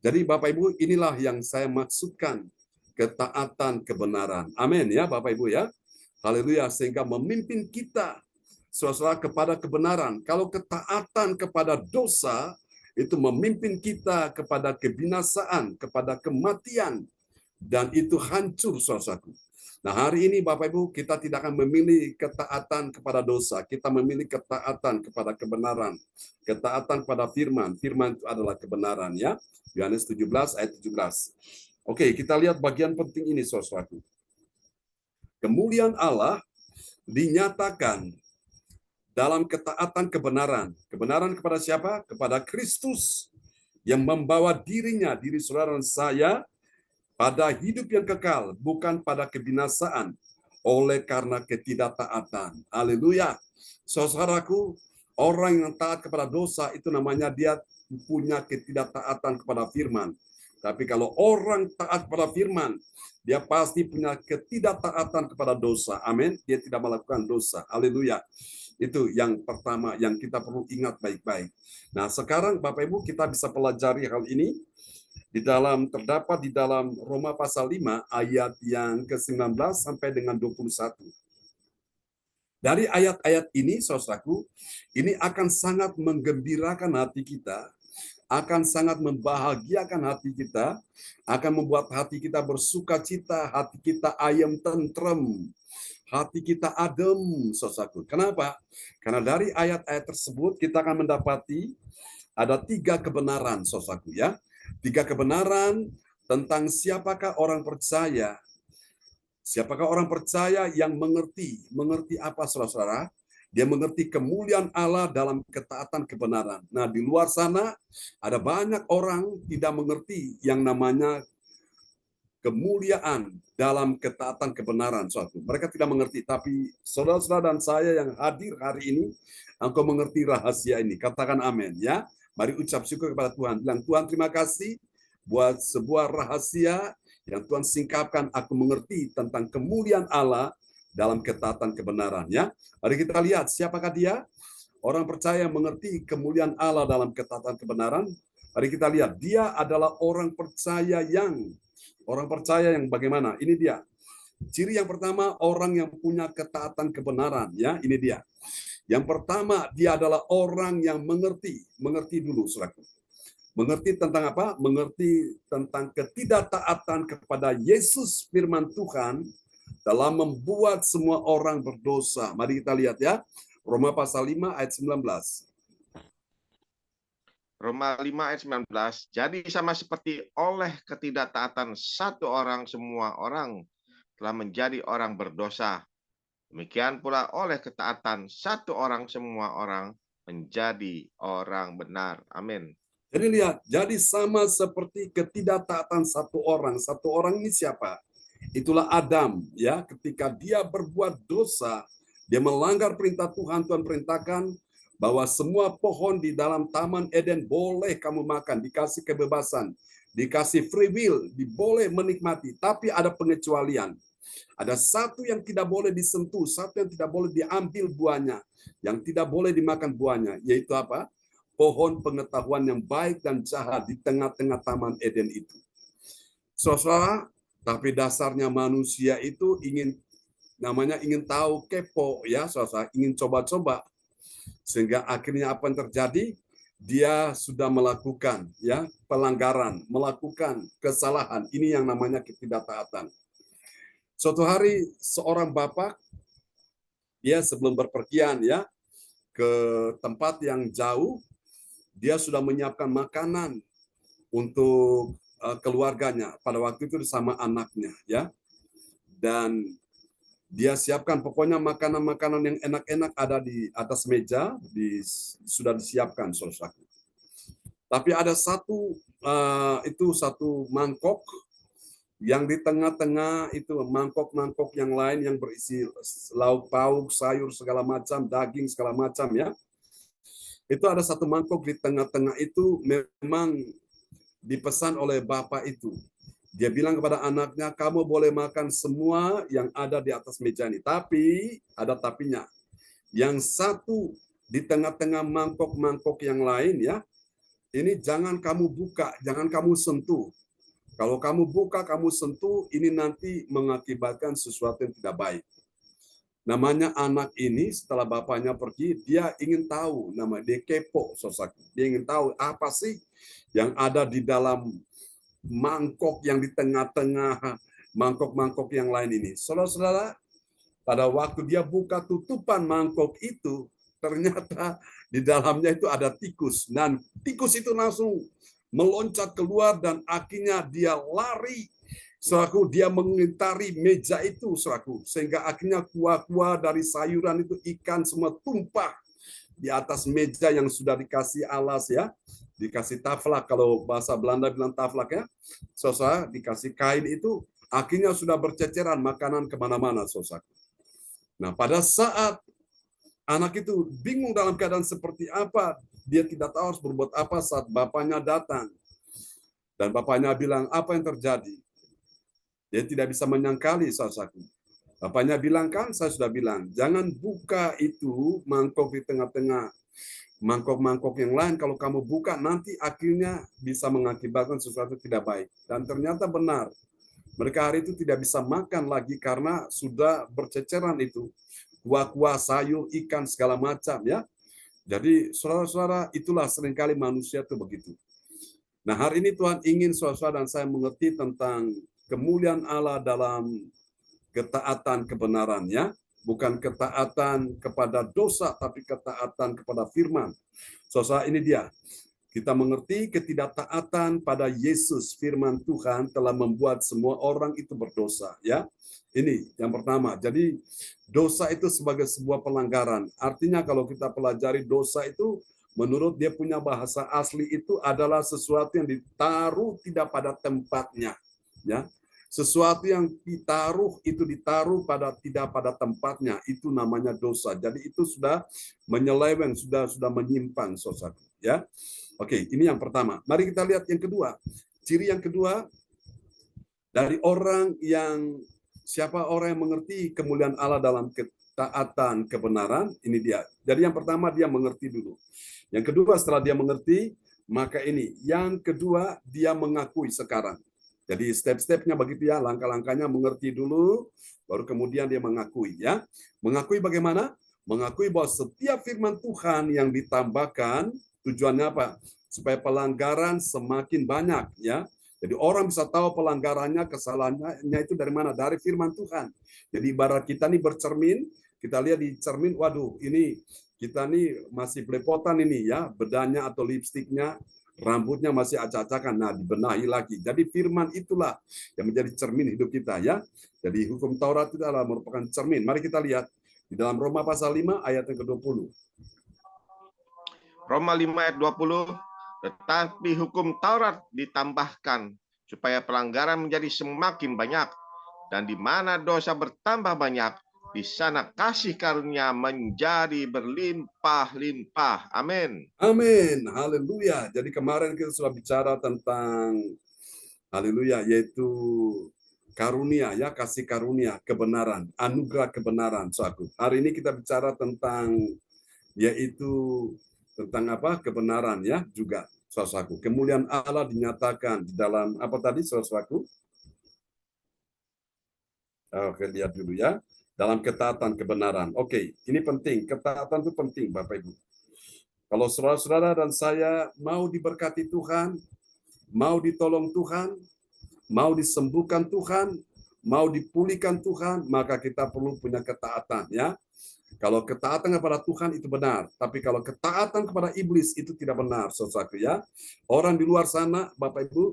Jadi Bapak Ibu, inilah yang saya maksudkan ketaatan kebenaran. Amin ya Bapak Ibu ya. Haleluya, sehingga memimpin kita saudara kepada kebenaran. Kalau ketaatan kepada dosa itu memimpin kita kepada kebinasaan, kepada kematian, dan itu hancur saudaraku. Nah, hari ini Bapak Ibu, kita tidak akan memilih ketaatan kepada dosa, kita memilih ketaatan kepada kebenaran, ketaatan kepada firman. Firman itu adalah kebenaran ya. Yohanes 17 ayat 17. Oke, kita lihat bagian penting ini saudaraku. Kemuliaan Allah dinyatakan dalam ketaatan kebenaran. Kebenaran kepada siapa? Kepada Kristus yang membawa dirinya, diri saudara dan saya, pada hidup yang kekal, bukan pada kebinasaan oleh karena ketidaktaatan. Haleluya. Saudaraku, orang yang taat kepada dosa itu namanya dia punya ketidaktaatan kepada firman. Tapi kalau orang taat kepada firman, dia pasti punya ketidaktaatan kepada dosa. Amin. Dia tidak melakukan dosa. Haleluya. Itu yang pertama yang kita perlu ingat baik-baik. Nah, sekarang Bapak Ibu kita bisa pelajari hal ini terdapat di dalam Roma pasal 5 ayat yang ke-19 sampai dengan 21. Dari ayat-ayat ini, saudaraku, ini akan sangat menggembirakan hati kita, akan sangat membahagiakan hati kita, akan membuat hati kita bersuka cita, hati kita ayam tentrem, hati kita adem, saudaraku. Kenapa? Karena dari ayat-ayat tersebut kita akan mendapati ada 3 kebenaran, saudaraku ya. 3 kebenaran tentang siapakah orang percaya. Siapakah orang percaya yang mengerti? Mengerti apa, saudara-saudara? Dia mengerti kemuliaan Allah dalam ketaatan kebenaran. Nah, di luar sana ada banyak orang tidak mengerti yang namanya kemuliaan dalam ketaatan kebenaran. Mereka tidak mengerti, tapi saudara-saudara dan saya yang hadir hari ini, engkau mengerti rahasia ini. Katakan amin ya. Mari ucap syukur kepada Tuhan. Bilang, Tuhan terima kasih buat sebuah rahasia yang Tuhan singkapkan, aku mengerti tentang kemuliaan Allah dalam ketaatan kebenaran. Ya, mari kita lihat siapakah dia. Orang percaya mengerti kemuliaan Allah dalam ketaatan kebenaran. Mari kita lihat, dia adalah orang percaya yang bagaimana? Ini dia. Ciri yang pertama, orang yang punya ketaatan kebenaran. Ya, ini dia. Yang pertama, dia adalah orang yang mengerti. Mengerti dulu, saudaraku. Mengerti tentang apa? Mengerti tentang ketidaktaatan kepada Yesus firman Tuhan dalam membuat semua orang berdosa. Mari kita lihat ya. Roma pasal 5 ayat 19. Roma 5 ayat 19. Jadi sama seperti oleh ketidaktaatan satu orang semua orang telah menjadi orang berdosa. Demikian pula oleh ketaatan satu orang semua orang menjadi orang benar. Amin. Jadi lihat, jadi sama seperti ketidaktaatan satu orang ini siapa? Itulah Adam, ya. Ketika dia berbuat dosa, dia melanggar perintah Tuhan. Tuhan perintahkan bahwa semua pohon di dalam Taman Eden boleh kamu makan, dikasih kebebasan, dikasih free will, boleh menikmati, tapi ada pengecualian. Ada satu yang tidak boleh disentuh, satu yang tidak boleh diambil buahnya, yang tidak boleh dimakan buahnya, yaitu apa? Pohon pengetahuan yang baik dan jahat di tengah-tengah Taman Eden itu. Saudara, tapi dasarnya manusia itu ingin tahu, kepo ya, saudara, ingin coba-coba. Sehingga akhirnya apa yang terjadi? Dia sudah melakukan ya pelanggaran, melakukan kesalahan. Ini yang namanya ketidaktaatan. Suatu hari seorang bapak, dia sebelum berpergian ya ke tempat yang jauh, dia sudah menyiapkan makanan untuk keluarganya pada waktu itu sama anaknya ya, dan dia siapkan pokoknya makanan-makanan yang enak-enak ada di atas meja, sudah disiapkan, saudara. Tapi ada satu mangkok yang di tengah-tengah itu, mangkok-mangkok yang lain yang berisi lauk pauk, sayur segala macam, daging segala macam ya. Itu ada satu mangkok di tengah-tengah itu memang dipesan oleh bapak itu. Dia bilang kepada anaknya, kamu boleh makan semua yang ada di atas meja ini. Tapi, ada tapinya. Yang satu di tengah-tengah mangkok-mangkok yang lain ya, ini jangan kamu buka, jangan kamu sentuh. Kalau kamu buka, kamu sentuh, ini nanti mengakibatkan sesuatu yang tidak baik. Namanya anak ini setelah bapaknya pergi, dia ingin tahu, dia kepo, dia ingin tahu apa sih yang ada di dalam mangkok yang di tengah-tengah mangkok-mangkok yang lain ini. Saudara-saudara, pada waktu dia buka tutupan mangkok itu, ternyata di dalamnya itu ada tikus. Dan tikus itu langsung meloncat keluar dan akhirnya dia lari. Saudaraku, dia mengitari meja itu, saudaraku, sehingga akhirnya kuah-kuah dari sayuran itu, ikan semua tumpah di atas meja yang sudah dikasih alas ya, dikasih taflak, kalau bahasa Belanda bilang taflak ya, saudara, dikasih kain itu, akhirnya sudah berceceran makanan kemana-mana, saudara. Nah, pada saat anak itu bingung dalam keadaan seperti apa, dia tidak tahu harus berbuat apa saat bapaknya datang. Dan bapaknya bilang, apa yang terjadi? Dia tidak bisa menyangkali, saudaraku. Bapaknya bilang, kan saya sudah bilang, jangan buka itu mangkok di tengah-tengah mangkok-mangkok yang lain. Kalau kamu buka, nanti akhirnya bisa mengakibatkan sesuatu tidak baik. Dan ternyata benar. Mereka hari itu tidak bisa makan lagi karena sudah berceceran itu. Kuah-kuah, sayur, ikan, segala macam ya. Jadi, saudara-saudara, itulah seringkali manusia itu begitu. Nah, hari ini Tuhan ingin saudara dan saya mengerti tentang kemuliaan Allah dalam ketaatan kebenarannya, bukan ketaatan kepada dosa, tapi ketaatan kepada firman. Saudara, ini dia. Kita mengerti ketidaktaatan pada Yesus, firman Tuhan telah membuat semua orang itu berdosa. Ya, ini yang pertama. Jadi dosa itu sebagai sebuah pelanggaran. Artinya kalau kita pelajari dosa itu, menurut dia punya bahasa asli itu adalah sesuatu yang ditaruh tidak pada tempatnya. Ya, sesuatu yang ditaruh itu ditaruh tidak pada tempatnya, itu namanya dosa. Jadi itu sudah menyeleweng, sudah menyimpang, saudara. Ya. Oke, ini yang pertama. Mari kita lihat yang kedua. Ciri yang kedua dari orang yang siapa orang yang mengerti kemuliaan Allah dalam ketaatan kebenaran, ini dia. Jadi yang pertama dia mengerti dulu. Yang kedua setelah dia mengerti, maka ini. Yang kedua dia mengakui sekarang. Jadi step-stepnya begitu ya, langkah-langkahnya mengerti dulu, baru kemudian dia mengakui ya. Mengakui bagaimana? Mengakui bahwa setiap firman Tuhan yang ditambahkan, tujuannya apa? Supaya pelanggaran semakin banyak ya. Jadi orang bisa tahu pelanggarannya, kesalahannya itu dari mana? Dari firman Tuhan. Jadi ibarat kita nih bercermin, kita lihat di cermin, waduh ini kita nih masih belepotan ini ya, bedanya atau lipstiknya, rambutnya masih acak-acakan. Nah, dibenahi lagi. Jadi firman itulah yang menjadi cermin hidup kita ya. Jadi hukum Taurat itu adalah merupakan cermin. Mari kita lihat di dalam Roma pasal 5 ayat yang ke-20. Roma 5 ayat 20, tetapi hukum Taurat ditambahkan supaya pelanggaran menjadi semakin banyak, dan di mana dosa bertambah banyak, di sana kasih karunia menjadi berlimpah-limpah. Amin. Amin. Haleluya. Jadi kemarin kita sudah bicara tentang haleluya, yaitu karunia ya, kasih karunia, kebenaran, anugerah kebenaran, saudaraku. Hari ini kita bicara tentang yaitu tentang apa? Kebenaran ya juga, saudaraku. Kemuliaan Allah dinyatakan di dalam apa tadi, saudaraku? Oke, lihat dulu ya. Dalam ketaatan kebenaran. Oke, ini penting. Ketaatan itu penting, Bapak Ibu. Kalau saudara-saudara dan saya mau diberkati Tuhan, mau ditolong Tuhan, mau disembuhkan Tuhan, mau dipulihkan Tuhan, maka kita perlu punya ketaatan ya. Kalau ketaatan kepada Tuhan itu benar, tapi kalau ketaatan kepada iblis itu tidak benar, saudaraku ya. Orang di luar sana, Bapak Ibu,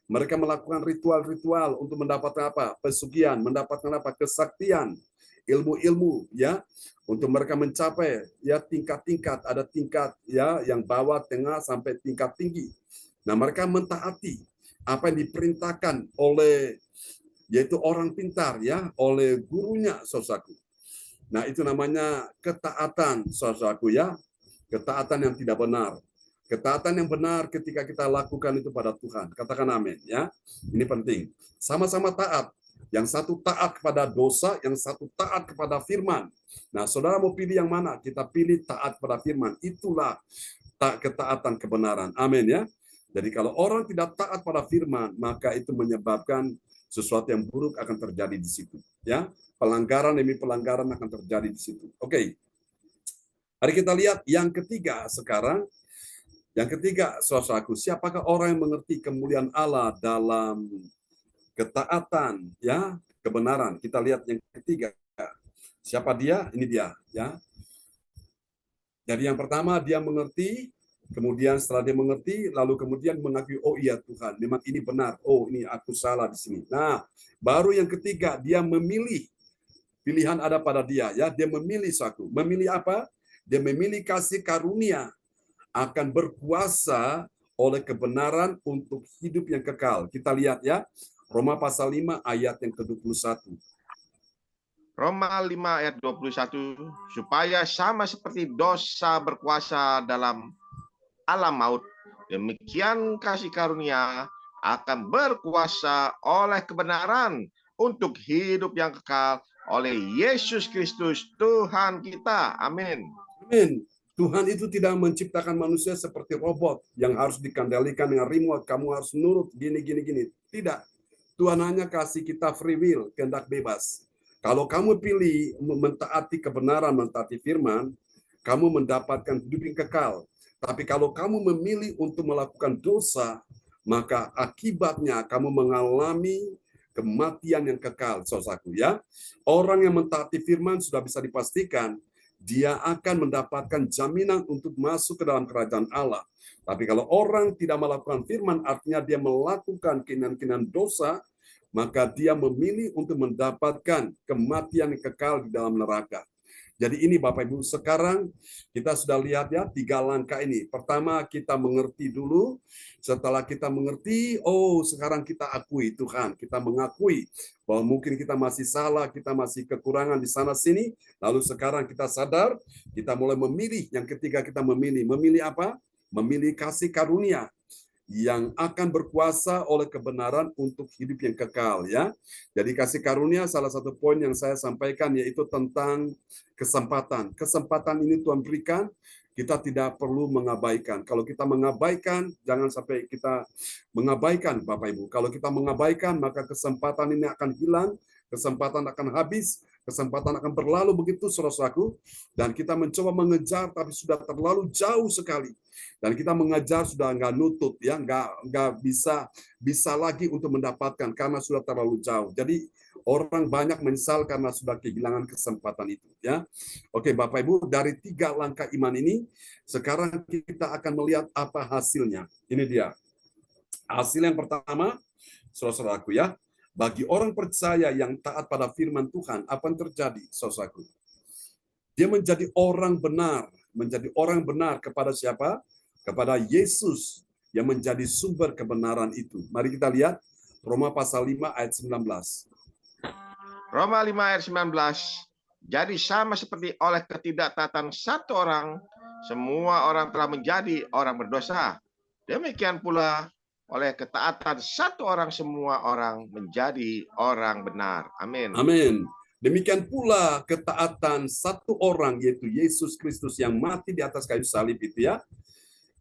mereka melakukan ritual-ritual untuk mendapatkan apa? Pesugihan, mendapatkan apa? Kesaktian, ilmu-ilmu ya, untuk mereka mencapai ya tingkat-tingkat, ada tingkat ya yang bawah, tengah sampai tingkat tinggi. Nah, mereka mentaati apa yang diperintahkan oleh yaitu orang pintar ya, oleh gurunya, saudaraku. Nah, itu namanya ketaatan, saudaraku ya. Ketaatan yang tidak benar. Ketaatan yang benar ketika kita lakukan itu pada Tuhan. Katakan amin ya. Ini penting. Sama-sama taat. Yang satu taat kepada dosa, yang satu taat kepada firman. Nah, saudara mau pilih yang mana? Kita pilih taat pada firman. Itulah ketaatan kebenaran. Amin ya. Jadi kalau orang tidak taat pada firman, maka itu menyebabkan sesuatu yang buruk akan terjadi di situ. Ya, pelanggaran demi pelanggaran akan terjadi di situ. Oke. Mari kita lihat yang ketiga sekarang. Yang ketiga, saudaraku, siapakah orang yang mengerti kemuliaan Allah dalam ketaatan, ya, kebenaran? Kita lihat yang ketiga. Siapa dia? Ini dia, ya. Jadi yang pertama dia mengerti, kemudian setelah dia mengerti, lalu kemudian mengakui, oh iya Tuhan, memang ini benar. Oh, ini aku salah di sini. Nah, baru yang ketiga dia memilih. Pilihan ada pada dia, ya. Dia memilih suatu. Memilih apa? Dia memilih kasih karunia akan berkuasa oleh kebenaran untuk hidup yang kekal. Kita lihat ya, Roma pasal 5 ayat yang ke-21. Roma 5 ayat 21, supaya sama seperti dosa berkuasa dalam alam maut, demikian kasih karunia akan berkuasa oleh kebenaran untuk hidup yang kekal oleh Yesus Kristus Tuhan kita. Amin. Amin. Tuhan itu tidak menciptakan manusia seperti robot yang harus dikendalikan dengan remote. Kamu harus nurut gini. Tidak. Tuhan hanya kasih kita free will, kehendak bebas. Kalau kamu pilih mentaati kebenaran, mentaati firman, kamu mendapatkan hidup yang kekal. Tapi kalau kamu memilih untuk melakukan dosa, maka akibatnya kamu mengalami kematian yang kekal, saudaraku ya. Orang yang mentaati firman sudah bisa dipastikan dia akan mendapatkan jaminan untuk masuk ke dalam kerajaan Allah. Tapi kalau orang tidak melakukan firman, artinya dia melakukan keinginan-keinginan dosa, maka dia memilih untuk mendapatkan kematian yang kekal di dalam neraka. Jadi ini Bapak Ibu, sekarang kita sudah lihat ya 3 langkah ini. Pertama kita mengerti dulu, setelah kita mengerti, oh sekarang kita akui Tuhan, kita mengakui bahwa mungkin kita masih salah, kita masih kekurangan di sana sini, lalu sekarang kita sadar, kita mulai memilih. Yang ketiga kita memilih apa? Memilih kasih karunia yang akan berkuasa oleh kebenaran untuk hidup yang kekal ya. Jadi kasih karunia salah satu poin yang saya sampaikan yaitu tentang kesempatan. Kesempatan ini Tuhan berikan, kita tidak perlu mengabaikan. Kalau kita mengabaikan, jangan sampai kita mengabaikan Bapak Ibu. Kalau kita mengabaikan, maka kesempatan ini akan hilang, kesempatan akan habis, kesempatan akan berlalu begitu saudaraku, dan kita mencoba mengejar tapi sudah terlalu jauh sekali. Dan kita mengejar sudah nggak nutut ya, nggak bisa lagi untuk mendapatkan karena sudah terlalu jauh. Jadi orang banyak menyesal karena sudah kehilangan kesempatan itu ya. Oke Bapak Ibu, dari 3 langkah iman ini sekarang kita akan melihat apa hasilnya. Ini dia. Hasil yang pertama, saudaraku ya, bagi orang percaya yang taat pada firman Tuhan, apa yang terjadi, saudaraku? Dia menjadi orang benar. Menjadi orang benar kepada siapa? Kepada Yesus yang menjadi sumber kebenaran itu. Mari kita lihat Roma pasal 5 ayat 19. Roma 5 ayat 19. Jadi sama seperti oleh ketidaktaatan satu orang, semua orang telah menjadi orang berdosa. Demikian pula oleh ketaatan satu orang, semua orang menjadi orang benar. Amin. Amin. Demikian pula ketaatan satu orang, yaitu Yesus Kristus yang mati di atas kayu salib itu ya.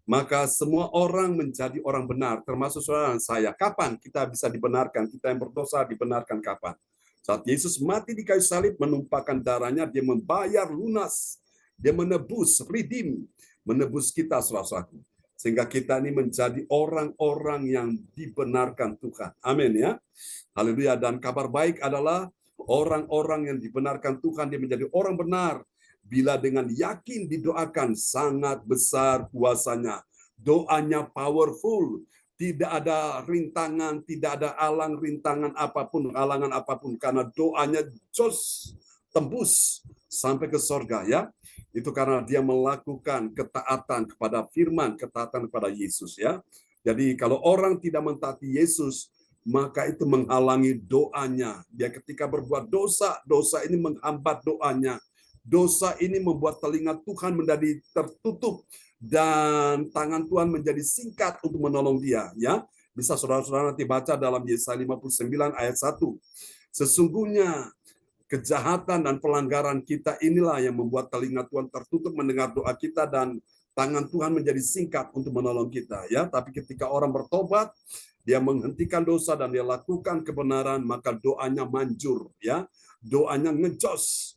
Maka semua orang menjadi orang benar, termasuk saudara dan saya. Kapan kita bisa dibenarkan? Kita yang berdosa dibenarkan kapan? Saat Yesus mati di kayu salib, menumpahkan darahnya, dia membayar lunas, dia menebus, menebus kita, saudaraku. Sehingga kita ini menjadi orang-orang yang dibenarkan Tuhan. Amin ya. Haleluya. Dan kabar baik adalah orang-orang yang dibenarkan Tuhan, dia menjadi orang benar. Bila dengan yakin didoakan, sangat besar kuasanya. Doanya powerful. Tidak ada rintangan, tidak ada halangan apapun. Karena doanya jos, tembus sampai ke sorga ya. Itu karena dia melakukan ketaatan kepada firman, ketaatan kepada Yesus ya. Jadi kalau orang tidak mentaati Yesus, maka itu menghalangi doanya. Dia ketika berbuat dosa, dosa ini menghambat doanya. Dosa ini membuat telinga Tuhan menjadi tertutup dan tangan Tuhan menjadi singkat untuk menolong dia. Ya, bisa saudara-saudara nanti baca dalam Yesaya 59 ayat 1. Sesungguhnya kejahatan dan pelanggaran kita inilah yang membuat telinga Tuhan tertutup mendengar doa kita dan tangan Tuhan menjadi singkat untuk menolong kita. Ya, tapi ketika orang bertobat, dia menghentikan dosa dan dia lakukan kebenaran, maka doanya manjur. Ya, doanya ngejos.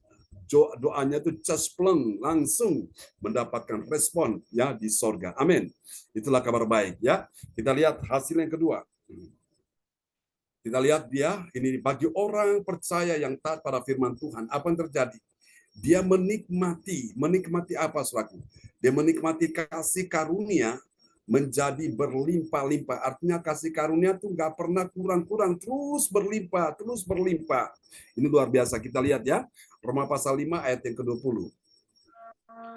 Doanya itu cespleng, langsung mendapatkan respon ya di sorga. Amin. Itulah kabar baik ya. Kita lihat hasil yang kedua. Kita lihat dia, ini bagi orang percaya yang taat pada firman Tuhan, apa yang terjadi? Dia menikmati apa saudaraku? Dia menikmati kasih karunia menjadi berlimpah-limpah. Artinya kasih karunia itu nggak pernah kurang-kurang, terus berlimpah. Ini luar biasa. Kita lihat ya, Roma pasal 5 ayat yang ke-20.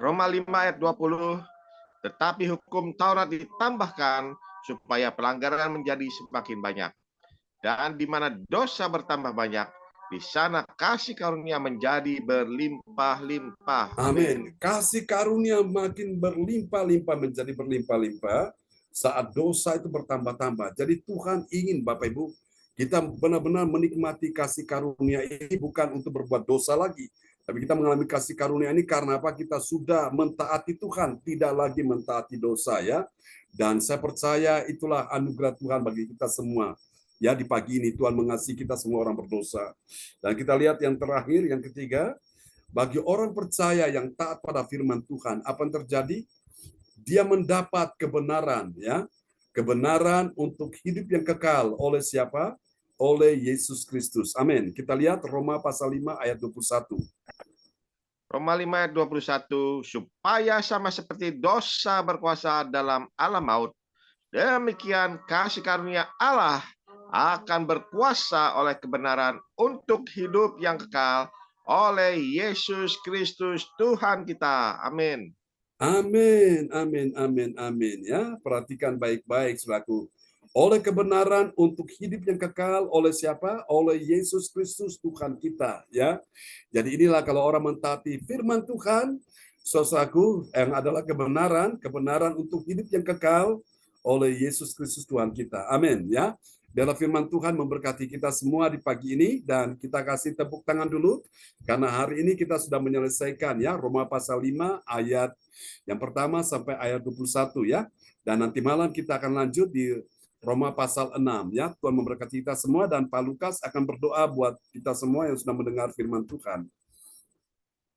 Roma 5 ayat 20. Tetapi hukum Taurat ditambahkan supaya pelanggaran menjadi semakin banyak. Dan di mana dosa bertambah banyak, di sana kasih karunia menjadi berlimpah-limpah. Amin. Kasih karunia makin berlimpah-limpah, menjadi berlimpah-limpah saat dosa itu bertambah-tambah. Jadi Tuhan ingin Bapak Ibu, kita benar-benar menikmati kasih karunia ini bukan untuk berbuat dosa lagi. Tapi kita mengalami kasih karunia ini karena apa? Kita sudah mentaati Tuhan, tidak lagi mentaati dosa ya. Dan saya percaya itulah anugerah Tuhan bagi kita semua. Ya, di pagi ini Tuhan mengasihi kita semua orang berdosa. Dan kita lihat yang terakhir, yang ketiga, bagi orang percaya yang taat pada firman Tuhan, apa yang terjadi? Dia mendapat kebenaran, ya, kebenaran untuk hidup yang kekal oleh siapa? Oleh Yesus Kristus. Amin. Kita lihat Roma pasal 5 ayat 21. Roma 5 ayat 21, supaya sama seperti dosa berkuasa dalam alam maut, demikian kasih karunia Allah akan berkuasa oleh kebenaran untuk hidup yang kekal oleh Yesus Kristus Tuhan kita. Amin. Amin, amin, amin, amin. Ya, perhatikan baik-baik, saudaraku. Oleh kebenaran untuk hidup yang kekal oleh siapa? Oleh Yesus Kristus Tuhan kita. Ya, jadi inilah kalau orang mentaati firman Tuhan, saudaraku, yang adalah kebenaran untuk hidup yang kekal oleh Yesus Kristus Tuhan kita. Amin. Ya. Biarlah firman Tuhan memberkati kita semua di pagi ini, dan kita kasih tepuk tangan dulu karena hari ini kita sudah menyelesaikan ya Roma pasal 5 ayat yang pertama sampai ayat 21 ya. Dan nanti malam kita akan lanjut di Roma pasal 6 ya. Tuhan memberkati kita semua, dan Pak Lukas akan berdoa buat kita semua yang sudah mendengar firman Tuhan.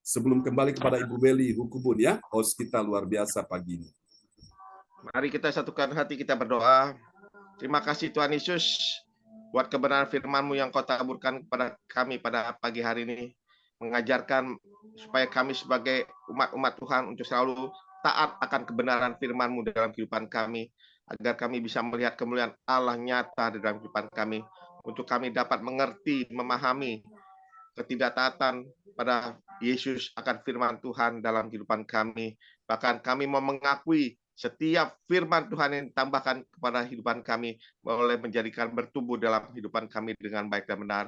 Sebelum kembali kepada Ibu Beli Hukubun ya, host kita luar biasa pagi ini. Mari kita satukan hati, kita berdoa. Terima kasih Tuhan Yesus buat kebenaran firman-Mu yang Kau taburkan kepada kami pada pagi hari ini. Mengajarkan supaya kami sebagai umat-umat Tuhan untuk selalu taat akan kebenaran firman-Mu dalam kehidupan kami. Agar kami bisa melihat kemuliaan Allah nyata di dalam kehidupan kami. Untuk kami dapat mengerti, memahami ketidaktaatan pada Yesus akan firman Tuhan dalam kehidupan kami. Bahkan kami mau mengakui setiap firman Tuhan yang ditambahkan kepada kehidupan kami boleh menjadikan bertumbuh dalam kehidupan kami dengan baik dan benar.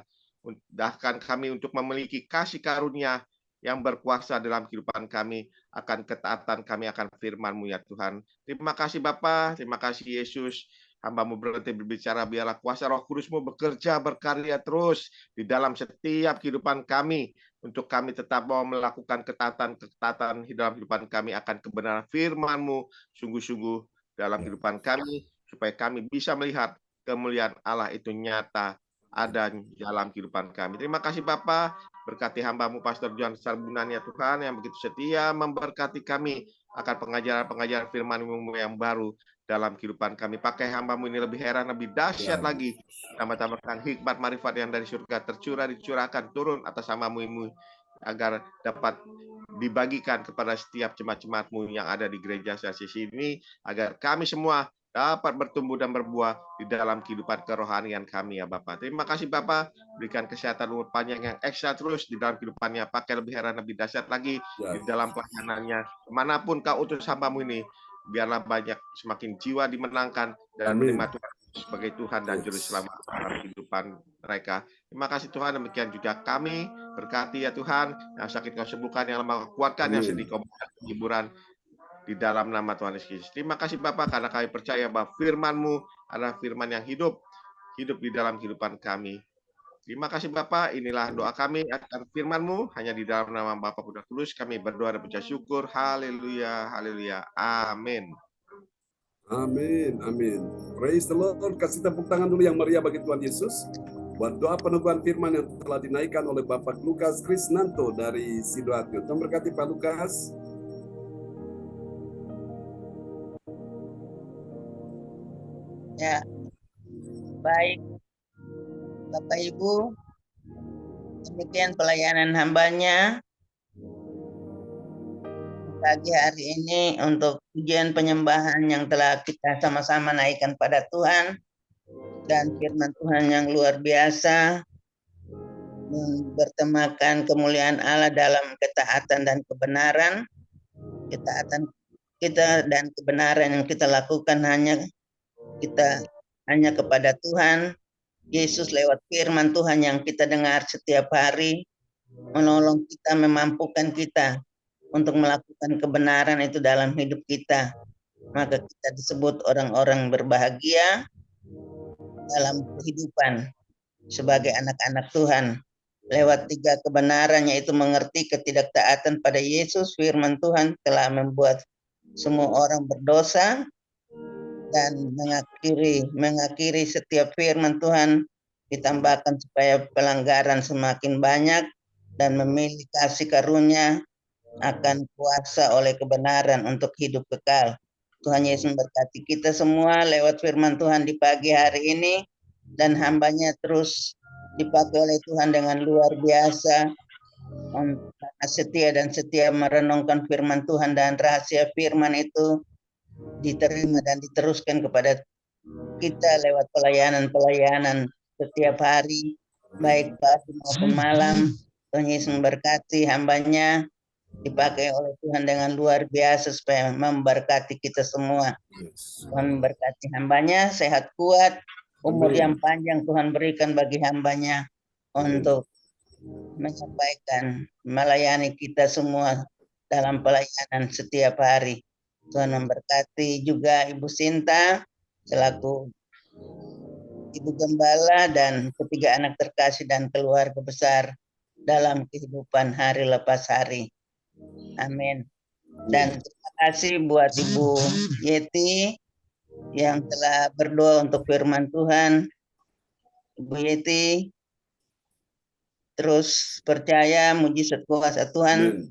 Bahkan kami untuk memiliki kasih karunia yang berkuasa dalam kehidupan kami, akan ketaatan kami akan firman-Mu ya Tuhan. Terima kasih Bapa, terima kasih Yesus. Hamba-Mu berhenti berbicara, biarlah kuasa Roh Kudus-Mu bekerja, berkarya terus di dalam setiap kehidupan kami, untuk kami tetap mau melakukan ketatan di dalam kehidupan kami akan kebenaran firman-Mu sungguh-sungguh dalam kehidupan kami, supaya kami bisa melihat kemuliaan Allah itu nyata ada dalam kehidupan kami. Terima kasih Bapa, berkati hamba-Mu Pastor John Sarbunan ya Tuhan, yang begitu setia memberkati kami akan pengajaran-pengajaran firman-Mu yang baru dalam kehidupan kami. Pakai hamba-Mu ini lebih heran, lebih dahsyat lagi. Tambah-tambahkan hikmat marifat yang dari surga dicurahkan turun atas hamba-Mu ini, agar dapat dibagikan kepada setiap jemaat-jemaat-Mu yang ada di gereja sesi ini, agar kami semua dapat bertumbuh dan berbuah di dalam kehidupan kerohanian kami ya Bapak. Terima kasih Bapak, berikan kesehatan umur panjang yang ekstra terus di dalam kehidupannya, pakai lebih heran, lebih dahsyat lagi di dalam pelayanannya. Kemanapun Kau utus hamba-Mu ini, biarlah banyak semakin jiwa dimenangkan dan menerima Tuhan sebagai Tuhan dan Juru Selamat dalam kehidupan mereka. Terima kasih Tuhan, demikian juga kami, berkati ya Tuhan, yang sakit Kau sembuhkan, yang lemah Kau kuatkan, yang sedih Kau berikan hiburan di dalam nama Tuhan Yesus. Terima kasih Bapa, karena kami percaya bahwa firman-Mu adalah firman yang hidup di dalam kehidupan kami. Terima kasih Bapa, inilah doa kami akan firman-Mu, hanya di dalam nama Bapa Putra Kudus kami berdoa dan puji syukur. Haleluya, haleluya, amin. Amin, amin. Praise the Lord. Kasih tepuk tangan dulu yang meriah bagi Tuhan Yesus. Buat doa peneguhan firman yang telah dinaikkan oleh Bapak Lukas Krisnanto dari Sidoarjo. Tuhan berkati Pak Lukas. Ya, baik Bapak Ibu, demikian pelayanan hambanya pagi hari ini untuk pujian penyembahan yang telah kita sama-sama naikkan pada Tuhan, dan firman Tuhan yang luar biasa bertemakan kemuliaan Allah dalam ketaatan dan kebenaran. Ketaatan kita dan kebenaran yang kita lakukan hanya kepada Tuhan Yesus lewat firman Tuhan yang kita dengar setiap hari, menolong kita, memampukan kita untuk melakukan kebenaran itu dalam hidup kita. Maka kita disebut orang-orang berbahagia dalam kehidupan sebagai anak-anak Tuhan. Lewat 3 kebenaran, yaitu mengerti ketidaktaatan pada Yesus, firman Tuhan telah membuat semua orang berdosa, dan mengakhiri setiap firman Tuhan ditambahkan supaya pelanggaran semakin banyak, dan memilih kasih karunia akan kuasa oleh kebenaran untuk hidup kekal. Tuhan Yesus memberkati kita semua lewat firman Tuhan di pagi hari ini, dan hambanya terus dipakai oleh Tuhan dengan luar biasa setia dan setia merenungkan firman Tuhan, dan rahasia firman itu diterima dan diteruskan kepada kita lewat pelayanan-pelayanan setiap hari, baik pagi maupun malam. Tuhan Yesus memberkati hambanya, dipakai oleh Tuhan dengan luar biasa supaya memberkati kita semua. Tuhan memberkati hambanya, sehat kuat, umur yang panjang Tuhan berikan bagi hambanya untuk menyampaikan, melayani kita semua dalam pelayanan setiap hari. Tuhan memberkati juga Ibu Sinta selaku Ibu Gembala dan ketiga anak terkasih dan keluarga besar dalam kehidupan hari lepas hari. Amin. Dan terima kasih buat Ibu Yeti yang telah berdoa untuk firman Tuhan. Ibu Yeti terus percaya mujizat kuasa Tuhan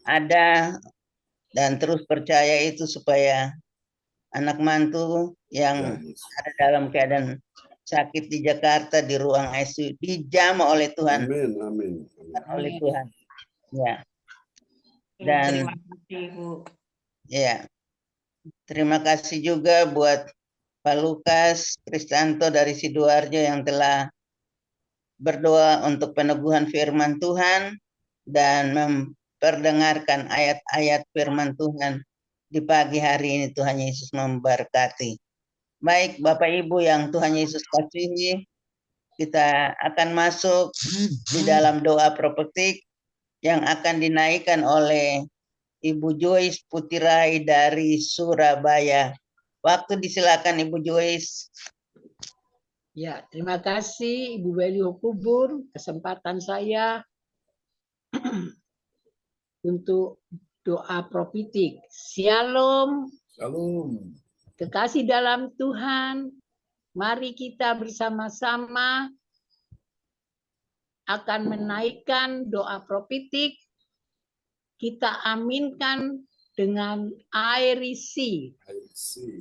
ada, dan terus percaya itu supaya anak mantu yang ada dalam keadaan sakit di Jakarta di ruang ICU dijamah oleh Tuhan. Amin. Oleh Tuhan. Ya. Dan terima kasih, Bu. Ya. Terima kasih juga buat Pak Lukas Kristanto dari Sidoarjo yang telah berdoa untuk peneguhan firman Tuhan dan memperdengarkan ayat-ayat firman Tuhan di pagi hari ini. Tuhan Yesus memberkati. Baik Bapak Ibu yang Tuhan Yesus kasihi, kita akan masuk di dalam doa profetik yang akan dinaikkan oleh Ibu Joyce Putirai dari Surabaya. Waktu disilakan Ibu Joyce. Ya, terima kasih Ibu Belio Kubur kesempatan saya untuk doa profetik. Shalom. Shalom. Kekasih dalam Tuhan, mari kita bersama-sama akan menaikkan doa profetik. Kita aminkan dengan I receive.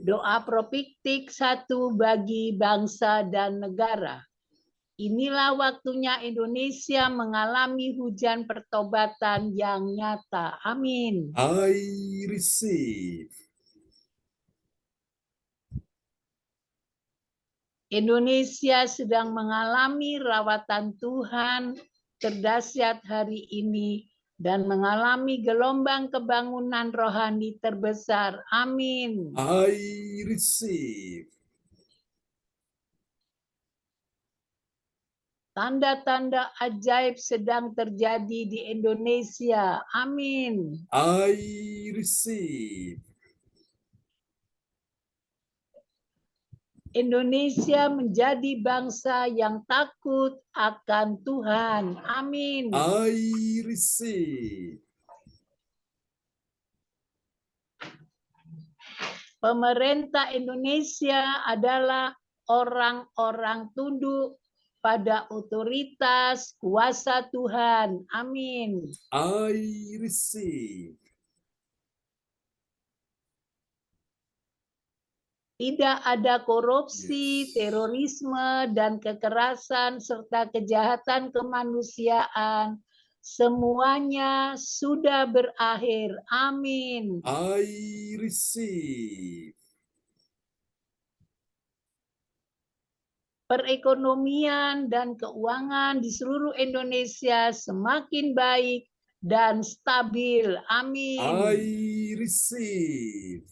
Doa profetik satu bagi bangsa dan negara. Inilah waktunya Indonesia mengalami hujan pertobatan yang nyata. Amin. I receive. Indonesia sedang mengalami rawatan Tuhan terdahsyat hari ini dan mengalami gelombang kebangunan rohani terbesar. Amin. I receive. Tanda-tanda ajaib sedang terjadi di Indonesia. Amin. I receive. Indonesia menjadi bangsa yang takut akan Tuhan. Amin. I receive. Pemerintah Indonesia adalah orang-orang tunduk pada otoritas kuasa Tuhan. Amin. I receive. Tidak ada korupsi, terorisme, dan kekerasan, serta kejahatan kemanusiaan. Semuanya sudah berakhir. Amin. I receive. Perekonomian dan keuangan di seluruh Indonesia semakin baik dan stabil. Amin. I receive.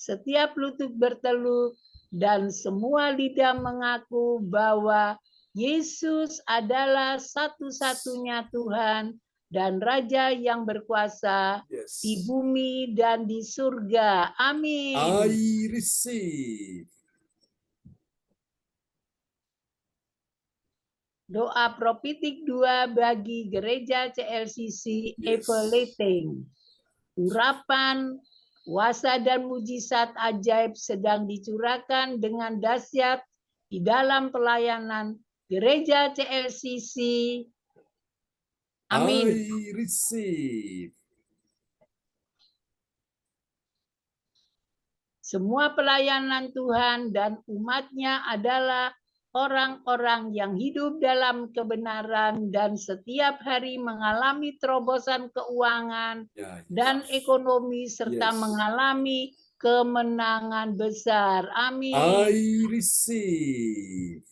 Setiap lutut bertelur dan semua lidah mengaku bahwa Yesus adalah satu-satunya Tuhan dan Raja yang berkuasa di bumi dan di surga. Amin. I receive. Doa profetik 2 bagi gereja CLCC Evaluating. Urapan, kuasa dan mujizat ajaib sedang dicurahkan dengan dahsyat di dalam pelayanan gereja CLCC. Amin. I receive. Semua pelayanan Tuhan dan umatnya adalah orang-orang yang hidup dalam kebenaran dan setiap hari mengalami terobosan keuangan dan ekonomi serta mengalami kemenangan besar. Amin. I receive.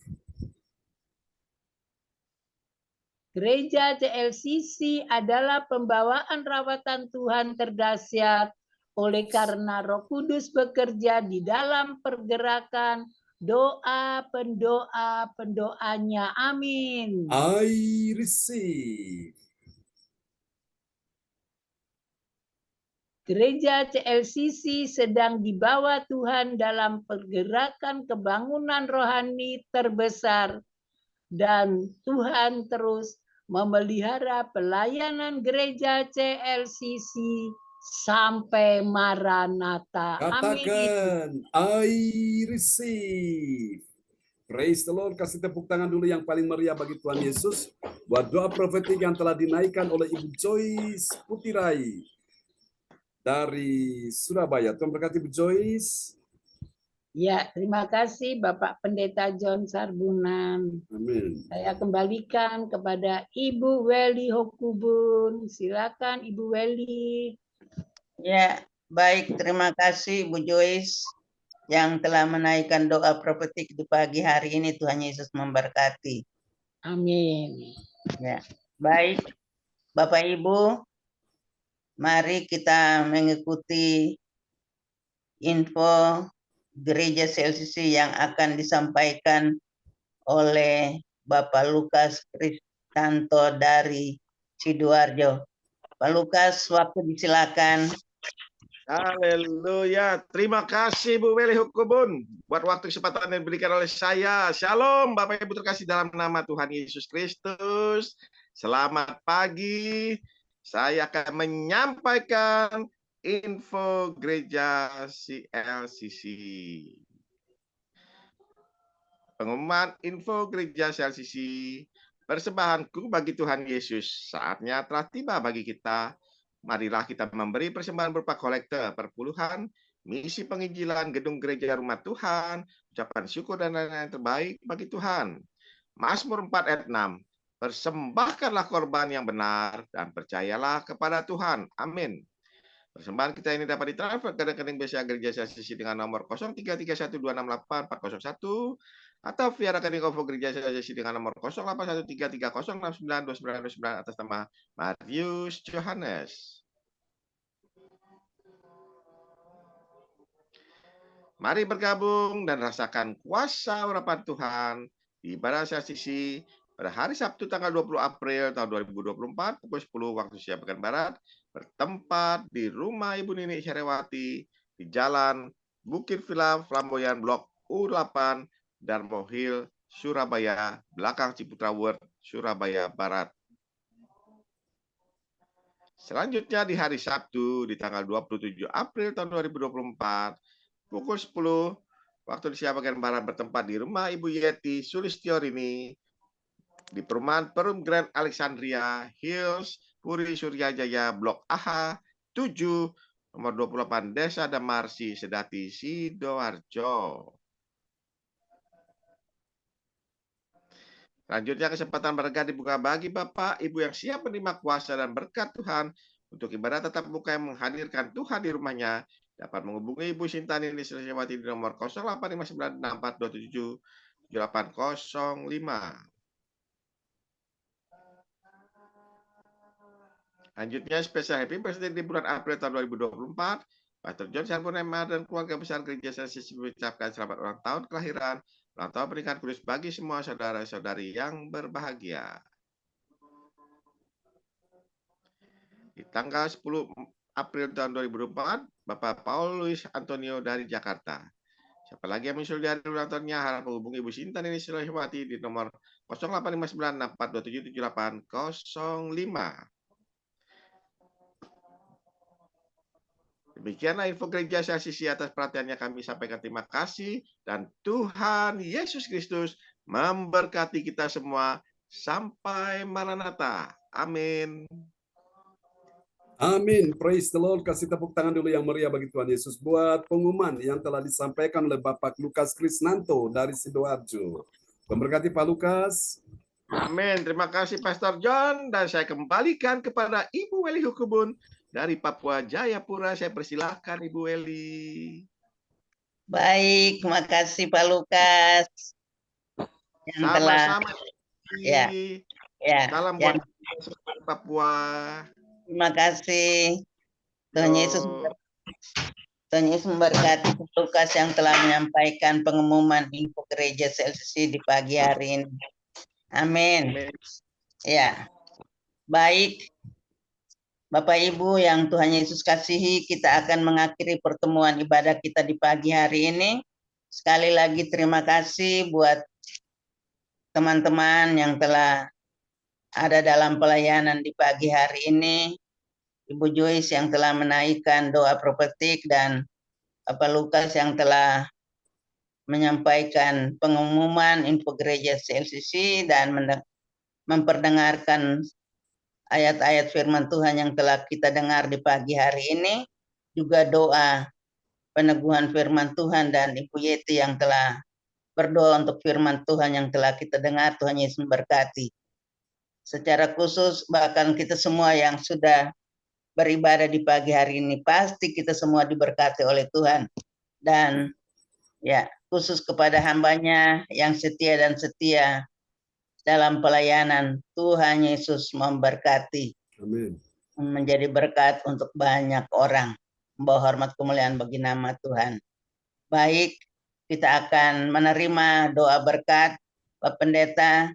Gereja CLCC adalah pembawaan rawatan Tuhan terdahsyat oleh karena Roh Kudus bekerja di dalam pergerakan pendoanya. Amin. I receive. Gereja CLCC sedang dibawa Tuhan dalam pergerakan kebangunan rohani terbesar dan Tuhan terus memelihara pelayanan gereja CLCC sampai Maranatha. Katakan, I receive. Praise the Lord. Kasih tepuk tangan dulu yang paling meriah bagi Tuhan Yesus. Buat doa profetik yang telah dinaikkan oleh Ibu Joyce Putirai dari Surabaya. Tuhan berkati Ibu Joyce. Ya, terima kasih Bapak Pendeta John Sarbunan. Amin. Saya kembalikan kepada Ibu Weli Hokubun. Silakan Ibu Weli. Ya, baik. Terima kasih Bu Joyce yang telah menaikkan doa profetik di pagi hari ini. Tuhan Yesus memberkati. Amin. Ya, baik. Bapak Ibu, mari kita mengikuti info Gereja CLCC yang akan disampaikan oleh Bapak Lukas Kristanto dari Sidoarjo. Pak Lukas, waktu disilakan. Haleluya. Terima kasih Bu Weli Hukubun buat waktu kesempatan yang diberikan oleh saya. Shalom Bapak Ibu terkasih dalam nama Tuhan Yesus Kristus. Selamat pagi. Saya akan menyampaikan info gereja CLCC. Pengumuman info gereja CLCC. Persembahanku bagi Tuhan Yesus. Saatnya telah tiba bagi kita. Marilah kita memberi persembahan berupa kolekte, perpuluhan, misi penginjilan, gedung gereja rumah Tuhan, ucapan syukur dan lain-lain terbaik bagi Tuhan. Mazmur 4 ayat 6. Persembahkanlah korban yang benar dan percayalah kepada Tuhan. Amin. Persembahan kita ini dapat ditransfer ke rekening BCA Gereja CLCC dengan nomor 0331268401 atau via rekening OVO Gereja CLCC dengan nomor 081330692929 atas nama Marius Johannes. Mari bergabung dan rasakan kuasa urapan Tuhan di ibadah CLCC pada hari Sabtu tanggal 20 April tahun 2024 pukul 10 waktu Indonesia bagian Barat, bertempat di rumah Ibu Nini Syarewati di Jalan Bukit Villa Flamboyan Blok U8 Darmo Hill, Surabaya, belakang Ciputra World, Surabaya Barat. Selanjutnya di hari Sabtu di tanggal 27 April tahun 2024 pukul 10 waktu Indonesia bagian Barat, bertempat di rumah Ibu Yeti Sulistiorini di perumahan Perum Grand Alexandria Hills, Puri Suryajaya, Blok AH 7, nomor 28, Desa Damarsi, Sedati, Sidoarjo. Selanjutnya kesempatan berkat dibuka bagi Bapak, Ibu yang siap menerima kuasa dan berkat Tuhan untuk ibadah tatap muka yang menghadirkan Tuhan di rumahnya. Dapat menghubungi Ibu Sintani Syarewati di nomor 085964277805. Selanjutnya spesial happy birthday di bulan April tahun 2024. Pastor John Sarbunan dan keluarga besar gereja CLCC mengucapkan selamat ulang tahun kelahiran, ulang tahun pernikahan kudus bagi semua saudara-saudari yang berbahagia. Di tanggal 10 April tahun 2024, Bapak Paul Luis Antonio dari Jakarta. Siapa lagi yang menyusul di hari ulang tahunnya, harap menghubungi Ibu Sinta Nini Syarewati di nomor 085964277805. Demikianlah info gereja CLCC. Atas perhatiannya kami sampaikan terima kasih dan Tuhan Yesus Kristus memberkati kita semua sampai Maranatha. Amin. Amin. Praise the Lord. Kasih tepuk tangan dulu yang meriah bagi Tuhan Yesus buat pengumuman yang telah disampaikan oleh Bapak Lukas Krisnanto dari Sidoarjo. Tuhan berkati Pak Lukas. Amin. Terima kasih Pastor John. Dan saya kembalikan kepada Ibu Weli Hukubun dari Papua Jayapura. Saya persilahkan Ibu Weli. Baik, makasih Pak Lukas yang telah Sama-sama. ya Salam yang, buat Papua. terima kasih. Tuhan Yesus memberkati Pak Lukas yang telah menyampaikan pengumuman info gereja CLCC di pagi hari ini. Amin. Ya, baik. Bapak Ibu yang Tuhan Yesus kasihi, kita akan mengakhiri pertemuan ibadah kita di pagi hari ini. Sekali lagi terima kasih buat teman-teman yang telah ada dalam pelayanan di pagi hari ini. Ibu Joyce yang telah menaikkan doa profetik dan Bapak Lukas yang telah menyampaikan pengumuman info gereja CLCC dan memperdengarkan ayat-ayat firman Tuhan yang telah kita dengar di pagi hari ini, juga doa peneguhan firman Tuhan dan Ibu Yeti yang telah berdoa untuk firman Tuhan yang telah kita dengar. Tuhan Yesus memberkati. Secara khusus bahkan kita semua yang sudah beribadah di pagi hari ini, pasti kita semua diberkati oleh Tuhan. Dan ya, khusus kepada hambanya yang setia dan setia dalam pelayanan, Tuhan Yesus memberkati. Amin. Menjadi berkat untuk banyak orang. Membawa hormat kemuliaan bagi nama Tuhan. Baik, kita akan menerima doa berkat Bapak Pendeta,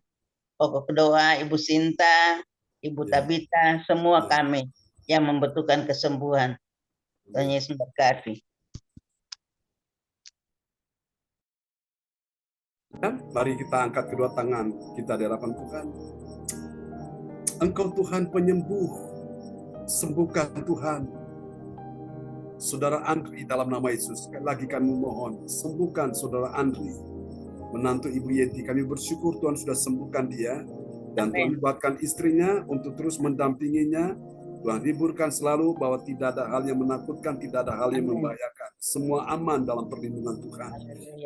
pokok doa Ibu Sinta, Ibu Tabita, semua kami yang membutuhkan kesembuhan. Tuhan Yesus memberkati. Mari kita angkat kedua tangan kita di hadapan Tuhan. Engkau Tuhan penyembuh, sembuhkan Tuhan Saudara Andri dalam nama Yesus. Sekali lagi kami mohon, sembuhkan Saudara Andri, menantu Ibu Yeti. Kami bersyukur Tuhan sudah sembuhkan dia, dan Tuhan buatkan istrinya untuk terus mendampinginya. Tuhan hiburkan selalu bahwa tidak ada hal yang menakutkan, tidak ada hal yang membahayakan. Semua aman dalam perlindungan Tuhan.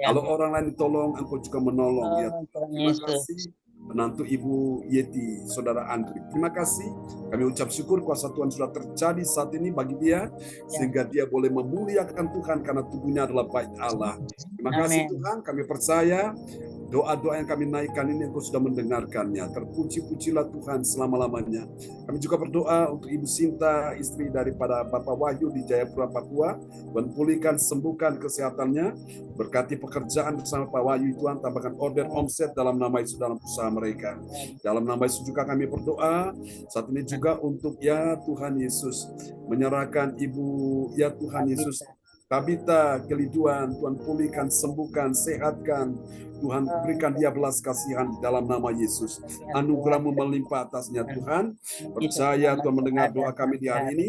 Kalau orang lain ditolong, Engkau juga menolong. Ya, terima kasih menantu Ibu Yeti, Saudara Andri. Terima kasih. Kami ucap syukur kuasa Tuhan sudah terjadi saat ini bagi dia, sehingga dia boleh memuliakan Tuhan karena tubuhnya adalah bait Allah. Terima kasih Tuhan, kami percaya doa-doa yang kami naikkan ini Engkau sudah mendengarkannya. Terpuji-pujilah Tuhan selama-lamanya. Kami juga berdoa untuk Ibu Sinta, istri daripada Bapak Wahyu di Jayapura, Papua. Tuhan pulihkan, sembuhkan kesehatannya. Berkati pekerjaan bersama Pak Wahyu, Tuhan tambahkan order omset dalam nama Yesus dalam usaha mereka. Dalam nama Yesus juga kami berdoa saat ini juga untuk ya Tuhan Yesus menyerahkan Ibu ya Tuhan Yesus Tabita Keliduan, Tuhan pulihkan, sembuhkan, sehatkan. Tuhan berikan dia belas kasihan dalam nama Yesus. Anugerah-Mu melimpah atasnya Tuhan. Percaya Tuhan mendengar doa kami di hari ini.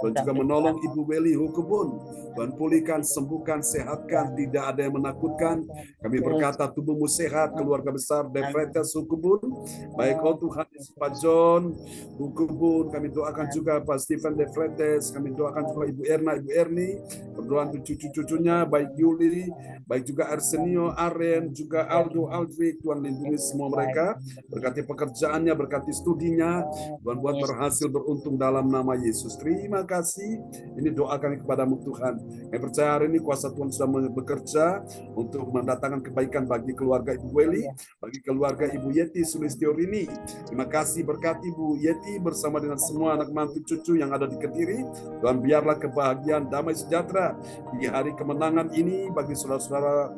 Tuhan juga menolong Ibu Weli Hukubun. Tuhan pulihkan, sembuhkan, sehatkan. Tidak ada yang menakutkan. Kami berkata tubuhmu sehat, keluarga besar De Freitas Hukubun. Baik Tuhan Yesus, Pak John Hukubun. Kami doakan juga Pak Stephen De Freitas. Kami doakan juga Ibu Erna, Ibu Erni. Berdoa untuk cucu-cucunya, baik Yuli, baik juga Arsenio, Aren, juga Aldo, Aldric. Tuhan lindungi semua mereka, berkati pekerjaannya, berkati studinya. Tuhan buat berhasil, beruntung dalam nama Yesus. Terima kasih. Ini doa kami kepadamu Tuhan. Kami percaya hari ini kuasa Tuhan sudah bekerja untuk mendatangkan kebaikan bagi keluarga Ibu Weli, bagi keluarga Ibu Yeti Sulistiorini. Terima kasih, berkati Ibu Yeti bersama dengan semua anak mantu cucu yang ada di Kediri. Tuhan biarlah kebahagiaan, damai sejahtera di hari kemenangan ini bagi saudara-saudara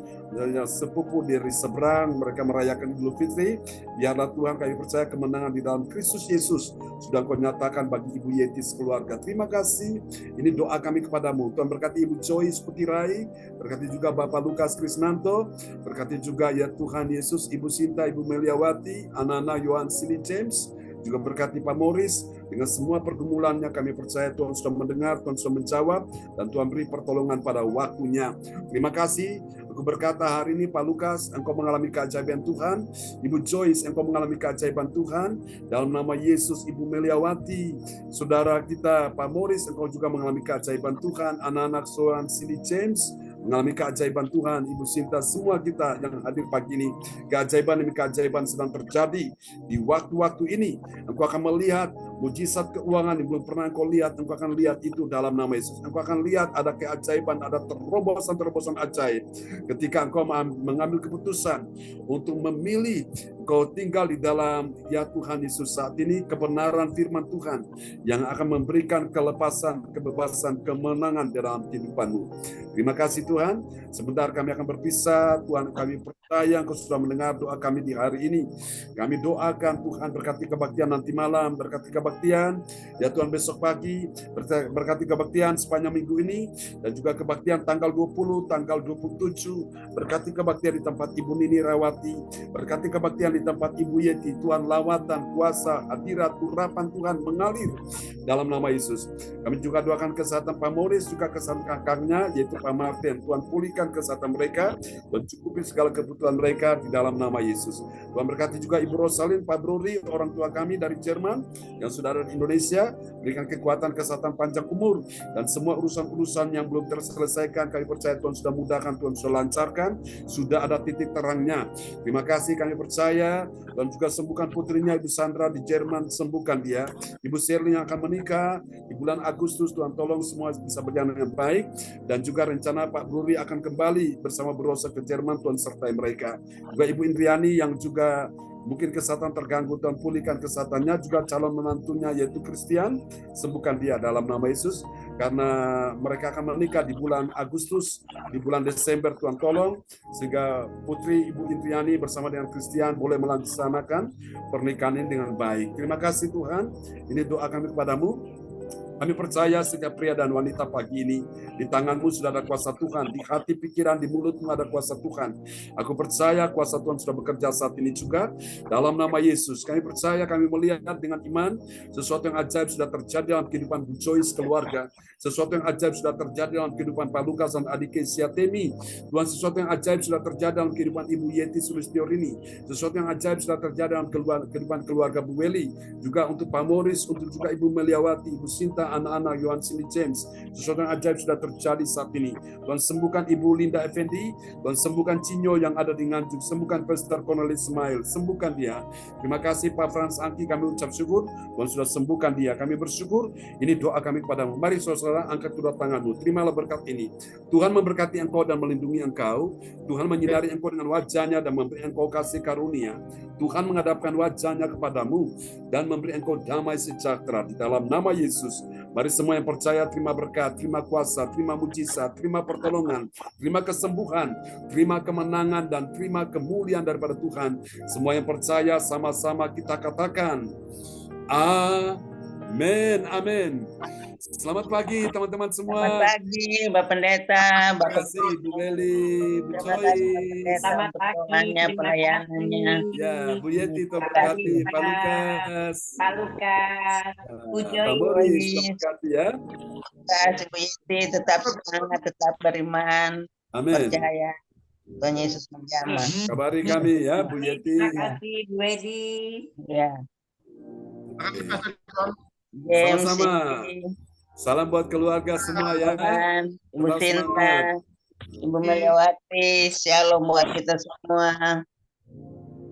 sepupu dari seberang, mereka merayakan Idul Fitri. Biarlah Tuhan kami percaya kemenangan di dalam Kristus Yesus sudah Kau nyatakan bagi Ibu Yeti sekeluarga. Terima kasih. Ini doa kami kepadamu. Tuhan berkati Ibu Joyce Putirai, berkati juga Bapak Lukas Krisnanto, berkati juga ya Tuhan Yesus Ibu Sinta, Ibu Meliawati, anak-anak Yohan Sili James, juga berkati Pak Morris. Dengan semua pergumulannya kami percaya Tuhan sudah mendengar, Tuhan sudah menjawab, dan Tuhan beri pertolongan pada waktunya. Terima kasih. Aku berkata hari ini Pak Lukas, Engkau mengalami keajaiban Tuhan. Ibu Joyce, Engkau mengalami keajaiban Tuhan. Dalam nama Yesus, Ibu Meliawati, saudara kita Pak Morris, Engkau juga mengalami keajaiban Tuhan. Anak-anak Sohan Sili James mengalami keajaiban Tuhan. Ibu Sinta, semua kita yang hadir pagi ini, keajaiban demi keajaiban sedang terjadi di waktu-waktu ini. Engkau akan melihat mujizat keuangan yang belum pernah engkau lihat. Engkau akan lihat itu dalam nama Yesus. Engkau akan lihat ada keajaiban, ada terobosan-terobosan ajaib ketika engkau mengambil keputusan untuk memilih engkau tinggal di dalam ya Tuhan Yesus saat ini, kebenaran firman Tuhan yang akan memberikan kelepasan, kebebasan, kemenangan dalam kehidupanmu. Terima kasih Tuhan. Sebentar kami akan berpisah. Tuhan, kami percaya Engkau sudah mendengar doa kami di hari ini. Kami doakan Tuhan berkati kebaktian nanti malam, berkati kebaktian ya Tuhan besok pagi, berkati kebaktian sepanjang minggu ini, dan juga kebaktian tanggal 20, tanggal 27, berkati kebaktian di tempat Ibu Nini Rawati, berkati kebaktian di tempat Ibu Yeti. Tuhan, lawatan, kuasa, hadirat, urapan Tuhan mengalir dalam nama Yesus. Kami juga doakan kesehatan Pak Morris, juga kesehatan kakaknya yaitu Pak Martin. Tuhan, pulihkan kesehatan mereka, mencukupi segala kebutuhan mereka di dalam nama Yesus. Tuhan berkati juga Ibu Rosalin, Pak Bruri, orang tua kami dari Jerman yang sudah ada di Indonesia. Berikan kekuatan, kesehatan, panjang umur, dan semua urusan-urusan yang belum terselesaikan, kami percaya Tuhan sudah mudahkan, Tuhan sudah lancarkan, sudah ada titik terangnya. Terima kasih, kami percaya. Dan juga sembuhkan putrinya Ibu Sandra di Jerman, sembuhkan dia. Ibu Shirley yang akan menikah di bulan Agustus, Tuhan tolong semua bisa berjalan dengan baik. Dan juga rencana Pak Bruri akan kembali bersama Bu Rosa ke Jerman, Tuhan sertai mereka. Juga Ibu Indriani yang juga mungkin kesehatan terganggu, Tuhan pulihkan kesehatannya. Juga calon menantunya yaitu Christian, sembuhkan dia dalam nama Yesus. Karena mereka akan menikah di bulan Agustus, di bulan Desember, Tuhan tolong sehingga putri Ibu Indriani bersama dengan Christian boleh melaksanakan pernikahan ini dengan baik. Terima kasih Tuhan, ini doa kami kepadamu. Kami percaya setiap pria dan wanita pagi ini, di tanganmu sudah ada kuasa Tuhan, di hati pikiran, di mulutmu ada kuasa Tuhan. Aku percaya kuasa Tuhan sudah bekerja saat ini juga, dalam nama Yesus. Kami percaya, kami melihat dengan iman, sesuatu yang ajaib sudah terjadi dalam kehidupan Bu Joyce keluarga, sesuatu yang ajaib sudah terjadi dalam kehidupan Pak Lukas dan adik Siatemi. Tuhan, sesuatu yang ajaib sudah terjadi dalam kehidupan Ibu Yeti Sulistiorini, sesuatu yang ajaib sudah terjadi dalam kehidupan keluarga Bu Weli, juga untuk Pak Morris, untuk juga Ibu Meliawati, Ibu Sinta, anak-anak Yohan Sini James. Sesuatu yang ajaib sudah terjadi saat ini. Tuhan, sembuhkan Ibu Linda Effendi, Tuhan sembuhkan Cinyo yang ada di Nganjuk, sembuhkan Pastor Cornelis Ismail, sembuhkan dia. Terima kasih Pak Frans Angki, kami ucap syukur, Tuhan sudah sembuhkan dia. Kami bersyukur, ini doa kami kepadamu. Mari saudara, angkat kedua tanganmu, terimalah berkat ini. Tuhan memberkati engkau dan melindungi engkau. Tuhan menyinari engkau dengan wajahnya dan memberi engkau kasih karunia. Tuhan menghadapkan wajahnya kepadamu dan memberi engkau damai sejahtera di dalam nama Yesus. Mari semua yang percaya terima berkat, terima kuasa, terima mujizat, terima pertolongan, terima kesembuhan, terima kemenangan, dan terima kemuliaan daripada Tuhan. Semua yang percaya sama-sama kita katakan, amin, amin. Selamat pagi teman-teman semua. Selamat pagi Bapak Pendeta, Terima kasih Bu Meli, Bu Joyce. Selamat pagi, pelayanannya. Ya, Bu Yeti, terberkati, Pak Lukas. Pak Lukas, Bu Pak Boris, terberkati ya. Kasih Bu Yeti, tetap semangat, tetap beriman, Amin. percaya Tuhan Yesus menjamah. Kabari kami ya, Bu Yeti. Terima kasih Bu Edi. Ya. Terima kasih Pastor John. James, Sama-sama. Salam buat keluarga semua ya. Ibu Tetap Sinta, semangat. Ibu Meliawati, shalom buat kita semua.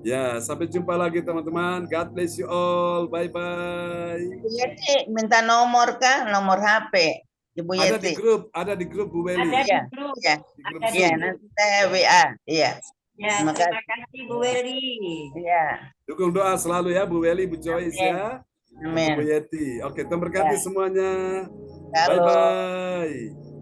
Ya, sampai jumpa lagi teman-teman. God bless you all. Bye-bye. Ibu Yeti minta nomor kah? Nomor HP. Ibu Ada di Yeti. grup Bu Weli. Ada di Iya. grup. Ya, Di grup Ada di ya Zoom. nanti saya WA. Iya. Ya, Terima terima kasih Bu Weli. Iya. Dukung doa selalu ya Bu Weli, Bu Joyce ya. Amin. Bu Yeti. Oke, terberkati Ya. semuanya. Shalom. Bye-bye.